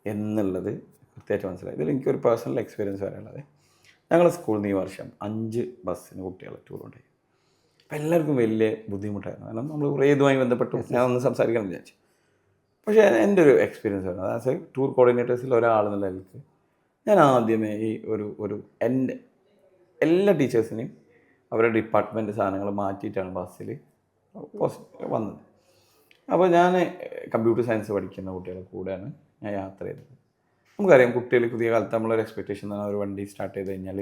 എന്നുള്ളത് കൃത്യമായിട്ട് മനസ്സിലായി. ഇതിൽ എനിക്കൊരു പേഴ്സണൽ എക്സ്പീരിയൻസ് പറയാനുള്ളത്, ഞങ്ങളുടെ സ്കൂളിൽ നിന്ന് ഈ വർഷം 5 ബസ്സിന് കുട്ടികളെ ടൂർ ഉണ്ടായി. അപ്പോൾ എല്ലാവർക്കും വലിയ ബുദ്ധിമുട്ടായിരുന്നു, കാരണം നമ്മൾ കുറേ ഇതുമായി ബന്ധപ്പെട്ടു ഞാൻ ഒന്ന് സംസാരിക്കണം വിചാരിച്ചു. പക്ഷേ എൻ്റെ ഒരു എക്സ്പീരിയൻസ് ആണ്, ആസ് എ ടൂർ കോർഡിനേറ്റേഴ്സിൽ ഒരാൾ എന്നുള്ള നിലയ്ക്ക് ഞാൻ ആദ്യമേ ഈ ഒരു എൻ്റെ എല്ലാ ടീച്ചേഴ്സിനെയും അവരുടെ ഡിപ്പാർട്ട്മെൻറ്റ് സാധനങ്ങൾ മാറ്റിയിട്ടാണ് ബസ്സിൽ വന്നത്. അപ്പോൾ ഞാൻ കമ്പ്യൂട്ടർ സയൻസ് പഠിക്കുന്ന കുട്ടികളുടെ കൂടെയാണ് ഞാൻ യാത്ര ചെയ്തത്. നമുക്കറിയാം കുട്ടികൾ പുതിയ കാലത്ത് നമ്മളൊരു എക്സ്പെക്റ്റേഷൻ ആണ്, ഒരു വണ്ടി സ്റ്റാർട്ട് ചെയ്ത് കഴിഞ്ഞാൽ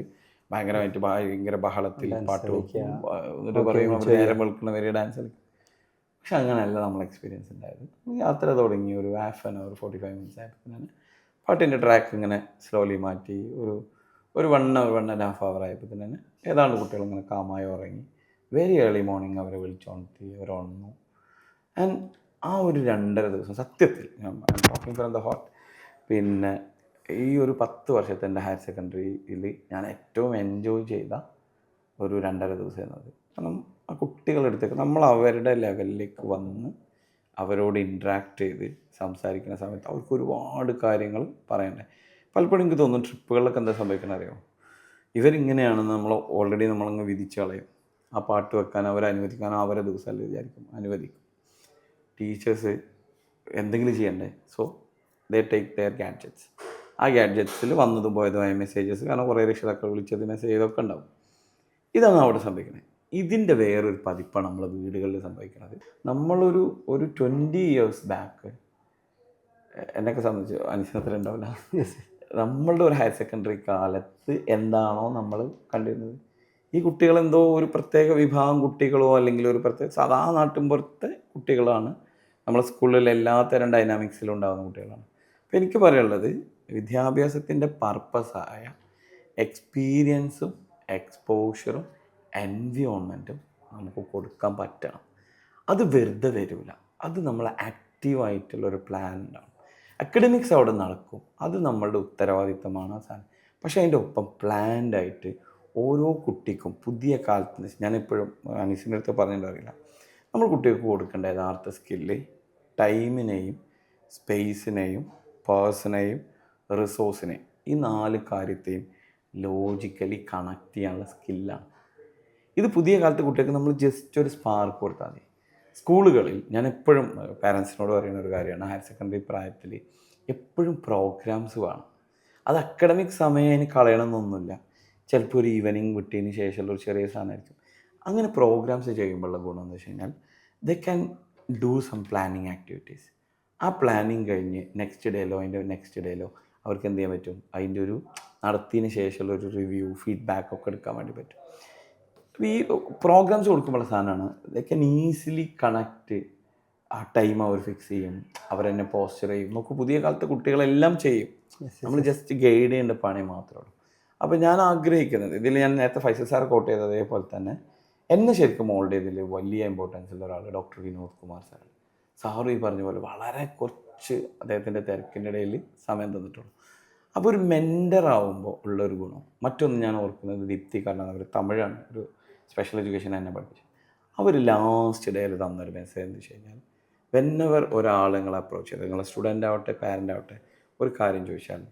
ഭയങ്കര ബഹളത്തിൽ പാട്ട് വെക്കും, എന്നിട്ട് പറയും അവർ നേരം വെളുക്കുന്നവരെ ഡാൻസ് കളിക്കും. പക്ഷെ അങ്ങനെയല്ല നമ്മൾ എക്സ്പീരിയൻസ് ഉണ്ടായത്. യാത്ര തുടങ്ങി ഒരു ഹാഫ് ആൻ അവർ 45 മിനിറ്റ്സ് ആയപ്പോൾ ഞാൻ പാട്ടിൻ്റെ ട്രാക്ക് ഇങ്ങനെ സ്ലോലി മാറ്റി ഒരു 1.5 അവർ ആയപ്പോൾ തന്നെ ഏതാണ്ട് കുട്ടികൾ ഇങ്ങനെ കാമായി ഉറങ്ങി. വെരി ഏർലി മോർണിംഗ് അവരെ വിളിച്ചോണത്തി അവർ ഉണർന്നു. ആൻഡ് ആ ഒരു 2.5 ദിവസം സത്യത്തിൽ ഞാൻ ടോക്കിംഗ് ഫ്രം ദ ഹോട്ട്, പിന്നെ ഈ ഒരു 10 വർഷത്തെ എൻ്റെ ഹയർ സെക്കൻഡറിയിൽ ഞാൻ ഏറ്റവും എൻജോയ് ചെയ്ത ഒരു 2.5 ദിവസം എന്നത്. കാരണം ആ കുട്ടികളെടുത്തേക്ക് നമ്മൾ അവരുടെ ലെവലിലേക്ക് വന്ന് അവരോട് ഇൻട്രാക്ട് ചെയ്ത് സംസാരിക്കുന്ന സമയത്ത് അവർക്ക് ഒരുപാട് കാര്യങ്ങൾ പറയണ്ടേ. പലപ്പോഴും എനിക്ക് തോന്നുന്നു ട്രിപ്പുകളിലൊക്കെ എന്താ സംഭവിക്കണം അറിയോ, ഇവരിങ്ങനെയാണെന്ന് ഓൾറെഡി നമ്മളങ്ങ് വിധിച്ച് കളയും. ആ പാട്ട് വെക്കാൻ അവരെ അനുവദിക്കാനോ അവരെ ദിവസമല്ല വിചാരിക്കും, അനുവദിക്കും. ടീച്ചേഴ്സ് എന്തെങ്കിലും ചെയ്യണ്ടേ, so they take their gadgets. ആ ഗാഡ്ജറ്റ്സിൽ വന്നതും പോയതുമായ മെസ്സേജസ്, കാരണം കുറേ രക്ഷിതാക്കൾ വിളിച്ചത് മെസ്സേജ് ചെയ്തൊക്കെ ഉണ്ടാവും. ഇതാണ് അവിടെ സംഭവിക്കുന്നത്. ഇതിൻ്റെ വേറൊരു പതിപ്പാണ് നമ്മളെ വീടുകളിൽ സംഭവിക്കുന്നത്. നമ്മളൊരു 20 years ബാക്ക്, എന്നൊക്കെ സംബന്ധിച്ച് അനുസരണത്തിലുണ്ടാവില്ല, നമ്മളുടെ ഒരു ഹയർ സെക്കൻഡറി കാലത്ത് എന്താണോ നമ്മൾ കണ്ടിരുന്നത്, ഈ കുട്ടികളെന്തോ ഒരു പ്രത്യേക വിഭാഗം കുട്ടികളോ അല്ലെങ്കിൽ ഒരു പ്രത്യേക സാധാ നാട്ടിൻപുറത്തെ കുട്ടികളാണ് നമ്മളെ സ്കൂളിൽ എല്ലാത്തരം ഡൈനാമിക്സിലും ഉണ്ടാകുന്ന കുട്ടികളാണ്. അപ്പോൾ എനിക്ക് പറയാനുള്ളത്, വിദ്യാഭ്യാസത്തിൻ്റെ പർപ്പസായ എക്സ്പീരിയൻസും എക്സ്പോഷറും എൻവിയോൺമെൻറ്റും നമുക്ക് കൊടുക്കാൻ പറ്റണം. അത് വെറുതെ വരില്ല, അത് നമ്മൾ ആക്റ്റീവായിട്ടുള്ളൊരു പ്ലാൻ ഉണ്ടാവും. അക്കഡമിക്സ് അവിടെ നടക്കും, അത് നമ്മളുടെ ഉത്തരവാദിത്തമാണ് ആ സാധനം. പക്ഷേ അതിൻ്റെ ഒപ്പം പ്ലാൻഡായിട്ട് ഓരോ കുട്ടിക്കും പുതിയ കാലത്ത്, ഞാനെപ്പോഴും അനീസിൻ്റെ അടുത്ത് പറഞ്ഞിട്ടുണ്ടാവില്ല, നമ്മൾ കുട്ടികൾക്ക് കൊടുക്കേണ്ട യഥാർത്ഥ സ്കില്ല് ടൈമിനെയും സ്പേസിനെയും പേഴ്സണെയും റിസോഴ്സിനെയും, ഈ 4 കാര്യത്തെയും ലോജിക്കലി കണക്ട് ചെയ്യാനുള്ള സ്കില്ലാണ്. ഇത് പുതിയ കാലത്തെ കുട്ടികൾക്ക് നമ്മൾ ജസ്റ്റ് ഒരു സ്പാർക്ക് കൊടുത്താൽ മതി. സ്കൂളുകളിൽ ഞാൻ എപ്പോഴും പാരൻസിനോട് പറയുന്ന ഒരു കാര്യമാണ്, ഹയർ സെക്കൻഡറി പ്രായത്തിൽ എപ്പോഴും പ്രോഗ്രാംസ് വേണം. അത് അക്കാഡമിക് സമയം അതിന് കളയണമെന്നൊന്നുമില്ല. ചിലപ്പോൾ ഒരു ഈവനിങ് വിട്ടതിന് ശേഷമുള്ള ഒരു ചെറിയ സാധനമായിരിക്കും. അങ്ങനെ പ്രോഗ്രാംസ് ചെയ്യുമ്പോഴുള്ള ഗുണം എന്ന് വെച്ച് കഴിഞ്ഞാൽ they can do some planning activities. ആ പ്ലാനിങ് കഴിഞ്ഞ് നെക്സ്റ്റ് ഡേയിലോ അവർക്ക് എന്ത് ചെയ്യാൻ പറ്റും, അതിൻ്റെ ഒരു നടത്തിയതിന് ശേഷമുള്ള ഒരു റിവ്യൂ ഫീഡ്ബാക്ക് ഒക്കെ എടുക്കാൻ വേണ്ടി പറ്റും. ഈ പ്രോഗ്രാംസ് കൊടുക്കുമ്പോൾ സാധനമാണ് ദേ ക്യാൻ ഈസിലി കണക്റ്റ്. ആ ടൈം അവർ ഫിക്സ് ചെയ്യും, അവരെന്നെ പോസ്റ്റർ ചെയ്യും. നമുക്ക് പുതിയ കാലത്തെ കുട്ടികളെല്ലാം ചെയ്യും, നമ്മൾ ജസ്റ്റ് ഗൈഡ് ചെയ്യേണ്ട പണി മാത്രമേ ഉള്ളൂ. അപ്പോൾ ഞാൻ ആഗ്രഹിക്കുന്നത്, ഇതിൽ ഞാൻ നേരത്തെ ഫൈസൽ സാർ കോട്ട് ചെയ്തത് അതേപോലെ തന്നെ എന്നെ ശരിക്കും മോൾഡ് ചെയ്തതിൽ വലിയ ഇമ്പോർട്ടൻസ് ഉള്ള ഒരാൾ doctor Vinod Kumar sir. Sir ഈ പറഞ്ഞ പോലെ വളരെ കുറച്ച് അദ്ദേഹത്തിൻ്റെ തിരക്കിൻ്റെ ഇടയിൽ സമയം തന്നിട്ടുള്ളൂ. അപ്പോൾ ഒരു മെൻറ്ററാവുമ്പോൾ ഉള്ളൊരു ഗുണം. മറ്റൊന്ന് ഞാൻ ഓർക്കുന്നത് ദീപ്തി കാരണം, അവർ തമിഴാണ്, ഒരു സ്പെഷ്യൽ എഡ്യൂക്കേഷൻ എന്നെ പഠിപ്പിച്ചു. അവർ ലാസ്റ്റ് ഡേയിൽ തന്നൊരു മെസ്സേജ് എന്ന് വെച്ച് കഴിഞ്ഞാൽ, വെന്നെവർ ഒരാൾ നിങ്ങളെ അപ്രോച്ച് ചെയ്ത്, നിങ്ങളെ സ്റ്റുഡൻ്റ് ആവട്ടെ പാരൻ്റ് ആവട്ടെ, ഒരു കാര്യം ചോദിച്ചാൽ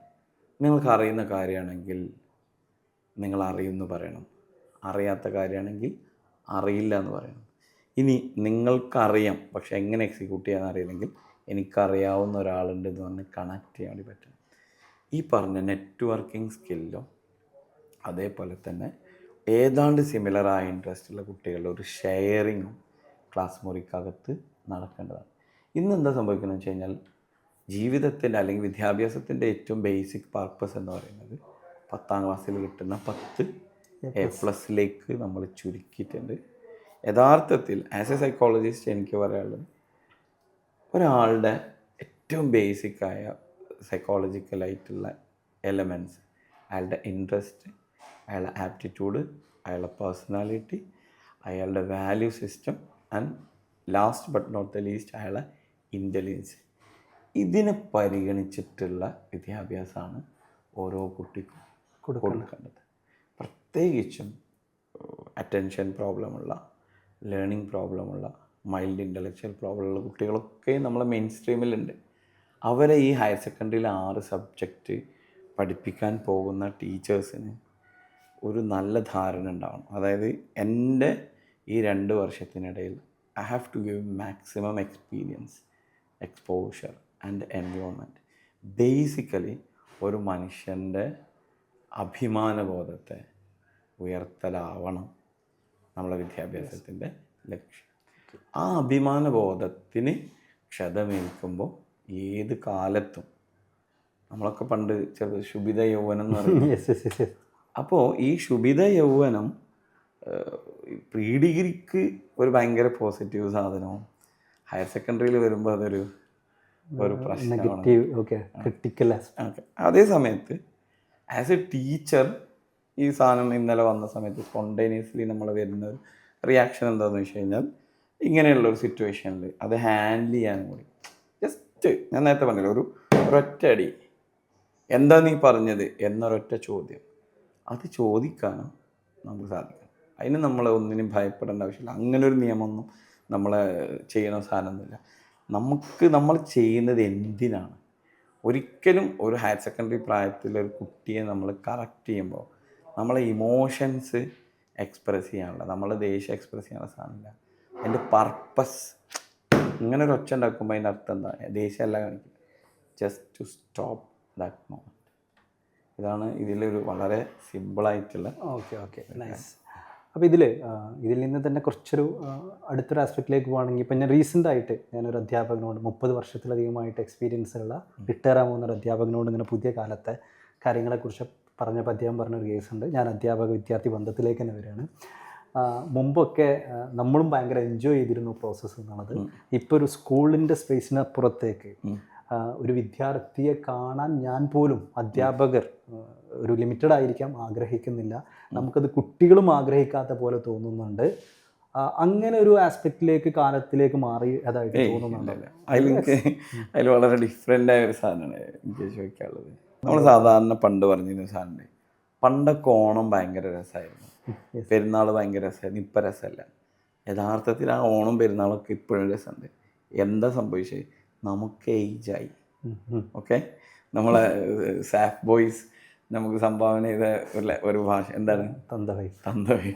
നിങ്ങൾക്ക് അറിയുന്ന കാര്യമാണെങ്കിൽ നിങ്ങൾ അറിയുമെന്ന് പറയണം, അറിയാത്ത കാര്യമാണെങ്കിൽ അറിയില്ല എന്ന് പറയണം. ഇനി നിങ്ങൾക്കറിയാം പക്ഷെ എങ്ങനെ എക്സിക്യൂട്ട് ചെയ്യാൻ അറിയില്ലെങ്കിൽ എനിക്കറിയാവുന്ന ഒരാളുണ്ടെന്ന് പറഞ്ഞ് കണക്ട് ചെയ്യാൻ വേണ്ടി പറ്റും. ഈ പറഞ്ഞ നെറ്റ്വർക്കിംഗ് സ്കില്ലോ അതേപോലെ തന്നെ ഏതാണ്ട് സിമിലറായ ഇൻട്രസ്റ്റ് ഉള്ള കുട്ടികളുടെ ഒരു ഷെയറിങ്ങും ക്ലാസ് മുറിക്കകത്ത് നടക്കേണ്ടതാണ്. ഇന്ന് എന്താ സംഭവിക്കുന്നത് വെച്ച് കഴിഞ്ഞാൽ, ജീവിതത്തിൻ്റെ അല്ലെങ്കിൽ വിദ്യാഭ്യാസത്തിൻ്റെ ഏറ്റവും ബേസിക് പർപ്പസ് എന്ന് പറയുന്നത് 10ാം ക്ലാസ്സിൽ കിട്ടുന്ന 10 A+ലേക്ക് നമ്മൾ ചുരുക്കിയിട്ടുണ്ട്. യഥാർത്ഥത്തിൽ ആസ് എ സൈക്കോളജിസ്റ്റ് എനിക്ക് പറയാനുള്ളത്, ഒരാളുടെ ഏറ്റവും ബേസിക്കായ സൈക്കോളജിക്കലായിട്ടുള്ള എലമെൻറ്റ്സ് അയാളുടെ ഇൻട്രസ്റ്റ്, അയാളുടെ ആപ്റ്റിറ്റ്യൂഡ്, അയാളുടെ പേഴ്സണാലിറ്റി, അയാളുടെ value system and last but not the least അയാളുടെ ഇൻ്റലിജൻസ്. ഇതിനെ പരിഗണിച്ചിട്ടുള്ള വിദ്യാഭ്യാസമാണ് ഓരോ കുട്ടിക്കും കൊടുക്കേണ്ടത്. പ്രത്യേകിച്ചും അറ്റൻഷൻ പ്രോബ്ലമുള്ള, ലേണിംഗ് പ്രോബ്ലമുള്ള, മൈൽഡ് ഇൻ്റലക്ച്വൽ പ്രോബ്ലമുള്ള കുട്ടികളൊക്കെ നമ്മളെ മെയിൻ സ്ട്രീമിലുണ്ട്. അവരെ ഈ ഹയർ സെക്കൻഡറിയിൽ 6 സബ്ജക്റ്റ് പഠിപ്പിക്കാൻ പോകുന്ന ടീച്ചേഴ്സിന് ഒരു നല്ല ധാരണ ഉണ്ടാവണം. അതായത് എൻ്റെ ഈ 2 വർഷത്തിനിടയിൽ I have to give maximum experience, exposure and environment. Basically ഒരു മനുഷ്യൻ്റെ അഭിമാനബോധത്തെ ഉയർത്തലാവണം നമ്മളെ വിദ്യാഭ്യാസത്തിൻ്റെ ലക്ഷ്യം. ആ അഭിമാനബോധത്തിന് ക്ഷതമേൽക്കുമ്പോൾ ഏത് കാലത്തും, നമ്മളൊക്കെ പണ്ട് ചെറു ശുഭിത യൗവനം എന്ന് പറയുന്നത്, അപ്പോൾ ഈ ശുഭിത യൗവനം പ്രീ ഡിഗ്രിക്ക് ഒരു ഭയങ്കര പോസിറ്റീവ് സാധനവും ഹയർ സെക്കൻഡറിയിൽ വരുമ്പോൾ അതൊരു പ്രശ്നമാണ്. അതേ സമയത്ത് ആസ് എ ടീച്ചർ ഈ സാധനം ഇന്നലെ വന്ന സമയത്ത് സ്പോണ്ടേനിയസ്ലി നമ്മൾ വരുന്ന ഒരു റിയാക്ഷൻ എന്താണെന്ന് വെച്ച് കഴിഞ്ഞാൽ, ഇങ്ങനെയുള്ളൊരു സിറ്റുവേഷനിൽ അത് ഹാൻഡിൽ ചെയ്യാനും കൂടി ജസ്റ്റ് ഞാൻ നേരത്തെ പറഞ്ഞില്ല, ഒരൊറ്റ അടി, എന്താ നീ പറഞ്ഞത് എന്നൊരൊറ്റ ചോദ്യം, അത് ചോദിക്കാനും നമുക്ക് സാധിക്കണം. അതിന് നമ്മൾ ഒന്നിനും ഭയപ്പെടേണ്ട ആവശ്യമില്ല. അങ്ങനൊരു നിയമമൊന്നും നമ്മളെ ചെയ്യണ സാധനമൊന്നുമില്ല. നമ്മൾ ചെയ്യുന്നത് എന്തിനാണ്? ഒരിക്കലും ഒരു ഹയർ സെക്കൻഡറി പ്രായത്തിലൊരു കുട്ടിയെ നമ്മൾ കറക്റ്റ് ചെയ്യുമ്പോൾ നമ്മളെ ഇമോഷൻസ് എക്സ്പ്രസ് ചെയ്യാനുള്ള, നമ്മളെ ദേഷ്യം എക്സ്പ്രസ് ചെയ്യാനുള്ള സാധനമില്ല. അതിൻ്റെ പർപ്പസ്, ഇങ്ങനെ ഒരു ഒച്ച ഉണ്ടാക്കുമ്പോൾ അതിൻ്റെ അർത്ഥം എന്താ? ദേഷ്യമല്ല കാണിക്കുന്നത്, just to stop that moment. ഇതാണ് ഇതിലൊരു വളരെ സിമ്പിളായിട്ടുള്ള. Okay nice. അപ്പോൾ ഇതിൽ നിന്ന് തന്നെ കുറച്ചൊരു അടുത്തൊരു ആസ്പെക്റ്റിലേക്ക് പോകണമെങ്കിൽ, ഇപ്പം ഞാൻ റീസെൻ്റായിട്ട് ഞാനൊരു അധ്യാപകനോട് 30 വർഷത്തിലധികമായിട്ട് എക്സ്പീരിയൻസ് ഉള്ള റിട്ടയർ ആകുന്ന ഒരു അധ്യാപകനോട് ഇങ്ങനെ പുതിയ കാലത്തെ കാര്യങ്ങളെക്കുറിച്ച് പറഞ്ഞപ്പോൾ അദ്ദേഹം പറഞ്ഞൊരു കേസുണ്ട്. ഞാൻ അധ്യാപക വിദ്യാർത്ഥി ബന്ധത്തിലേക്ക് തന്നെ വരികയാണ്. മുമ്പൊക്കെ നമ്മളും ഭയങ്കര എൻജോയ് ചെയ്തിരുന്നു പ്രോസസ്സ് എന്നുള്ളത്. ഇപ്പോൾ ഒരു സ്കൂളിൻ്റെ സ്പേസിനപ്പുറത്തേക്ക് ഒരു വിദ്യാർത്ഥിയെ കാണാൻ ഞാൻ പോലും, അധ്യാപകർ ഒരു ലിമിറ്റഡ് ആയിരിക്കാം, ആഗ്രഹിക്കുന്നില്ല. നമുക്കത് കുട്ടികളും ആഗ്രഹിക്കാത്ത പോലെ തോന്നുന്നുണ്ട്. അങ്ങനെ ഒരു ആസ്പെക്റ്റിലേക്ക്, കാലത്തിലേക്ക് മാറി അതായിട്ട് തോന്നുന്നുണ്ടല്ലോ. അതിൽ വളരെ ഡിഫറെൻ്റ് ആയ ഒരു സാധനമാണ് എനിക്ക് ചോദിക്കാനുള്ളത്. നമ്മൾ സാധാരണ പണ്ട് പറഞ്ഞിരുന്ന സാധനം, പണ്ടൊക്കെ ഓണം ഭയങ്കര രസമായിരുന്നു, പെരുന്നാൾ ഭയങ്കര രസമായിരുന്നു. ഇപ്പം രസമല്ല. യഥാർത്ഥത്തിൽ ആ ഓണം പെരുന്നാളൊക്കെ ഇപ്പോഴും രസമുണ്ട്. എന്താ സംഭവിച്ചത്? നമുക്ക് ഏജായി. ഓക്കെ, നമ്മളെ സാഫ് ബോയ്സ് നമുക്ക് സംഭാവന ചെയ്ത ഒരു ഭാഷ എന്താണ്? തന്തവൈബ്.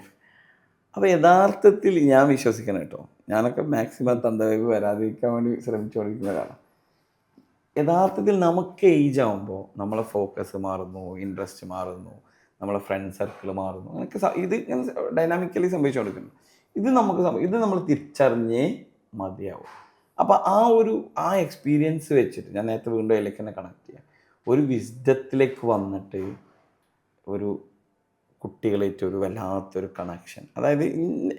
അപ്പോൾ യഥാർത്ഥത്തിൽ ഞാൻ വിശ്വസിക്കണം കേട്ടോ, ഞാനൊക്കെ മാക്സിമം തന്തവൈബ് വരാതിരിക്കാൻ വേണ്ടി ശ്രമിച്ചുകൊണ്ടിരിക്കുന്ന ഒരാളാണ്. യഥാർത്ഥത്തിൽ നമുക്ക് ഏജ് ആകുമ്പോൾ നമ്മളെ ഫോക്കസ് മാറുന്നു, ഇൻട്രസ്റ്റ് മാറുന്നു, നമ്മളെ ഫ്രണ്ട് സർക്കിൾ മാറുന്നു. അങ്ങനെയൊക്കെ ഇത് ഇങ്ങനെ ഡൈനാമിക്കലി സംഭവിച്ചുകൊണ്ടിരിക്കുന്നു. ഇത് നമ്മൾ തിരിച്ചറിഞ്ഞേ മതിയാവും. അപ്പോൾ ആ എക്സ്പീരിയൻസ് വെച്ചിട്ട് ഞാൻ നേരത്തെ വീണ്ടും അതിലേക്ക് തന്നെ കണക്ട് ചെയ്യാം. ഒരു വിസ്ഡത്തിലേക്ക് വന്നിട്ട് ഒരു കുട്ടികളായിട്ട് ഒരു വല്ലാത്തൊരു കണക്ഷൻ. അതായത്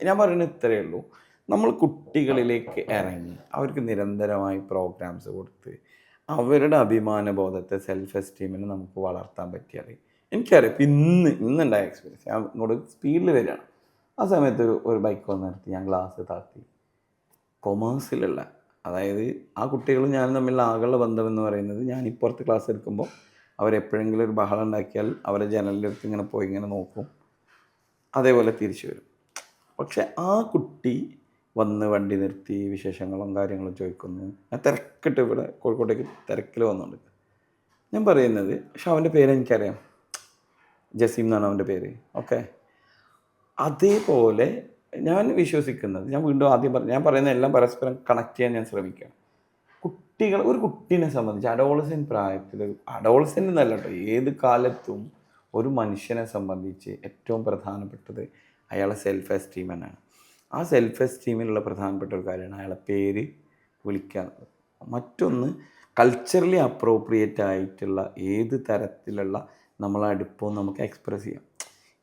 ഞാൻ പറയുന്നത് ഇത്രയേ ഉള്ളൂ, നമ്മൾ കുട്ടികളിലേക്ക് ഇറങ്ങി അവർക്ക് നിരന്തരമായി പ്രോഗ്രാംസ് കൊടുത്ത് അവരുടെ അഭിമാനബോധത്തെ, സെൽഫ് എസ്റ്റീമിനെ നമുക്ക് വളർത്താൻ പറ്റിയാൽ, എനിക്കറിയാം. ഇപ്പം ഇന്നുണ്ടായ എക്സ്പീരിയൻസ്, ഞാൻ ഇങ്ങോട്ട് സ്പീഡിൽ വരികയാണ്. ആ സമയത്ത് ഒരു ബൈക്ക് വന്ന് നിർത്തി, ഞാൻ ഗ്ലാസ് താത്തി. കൊമേഴ്സിലുള്ള, അതായത് ആ കുട്ടികളും ഞാനും തമ്മിലുള്ള ആകെയുള്ള ബന്ധം എന്ന് പറയുന്നത്, ഞാൻ ഇപ്പുറത്ത് ക്ലാസ് എടുക്കുമ്പോൾ അവരെപ്പോഴെങ്കിലും ഒരു ബഹളം ഉണ്ടാക്കിയാൽ അവരെ ജനലിൻ്റെ അടുത്ത് ഇങ്ങനെ പോയി ഇങ്ങനെ നോക്കും, അതേപോലെ തിരിച്ചു വരും. പക്ഷെ ആ കുട്ടി വന്ന് വണ്ടി നിർത്തി വിശേഷങ്ങളും കാര്യങ്ങളും ചോദിക്കുന്നു. ഞാൻ തിരക്കിട്ട് ഇവിടെ കോഴിക്കോട്ടേക്ക് തിരക്കിൽ വന്നുകൊണ്ട് ഞാൻ പറയുന്നത്, പക്ഷെ അവൻ്റെ പേര് എനിക്കറിയാം, ജസീം എന്നാണ് അവൻ്റെ പേര്. ഓക്കെ, അതേപോലെ ഞാൻ വിശ്വസിക്കുന്നത്, ഞാൻ വീണ്ടും ആദ്യം ഞാൻ പറയുന്ന എല്ലാം പരസ്പരം കണക്ട് ചെയ്യാൻ ഞാൻ ശ്രമിക്കുകയാണ്. ഒരു കുട്ടീനെ സംബന്ധിച്ച് അഡോളസെൻ്റ് പ്രായത്തിൽ, അഡോളസെൻ്റ് എന്നല്ല കേട്ടോ, ഏത് കാലത്തും ഒരു മനുഷ്യനെ സംബന്ധിച്ച് ഏറ്റവും പ്രധാനപ്പെട്ടത് അയാളെ സെൽഫ് എസ്റ്റീം തന്നെയാണ്. ആ സെൽഫ് എസ്റ്റീമിലുള്ള പ്രധാനപ്പെട്ട ഒരു കാര്യമാണ് അയാളെ പേര് വിളിക്കുക. മറ്റൊന്ന്, കൾച്ചറലി അപ്രോപ്രിയേറ്റ് ആയിട്ടുള്ള ഏത് തരത്തിലുള്ള നമ്മളെ അടുപ്പവും നമുക്ക് എക്സ്പ്രസ് ചെയ്യാം.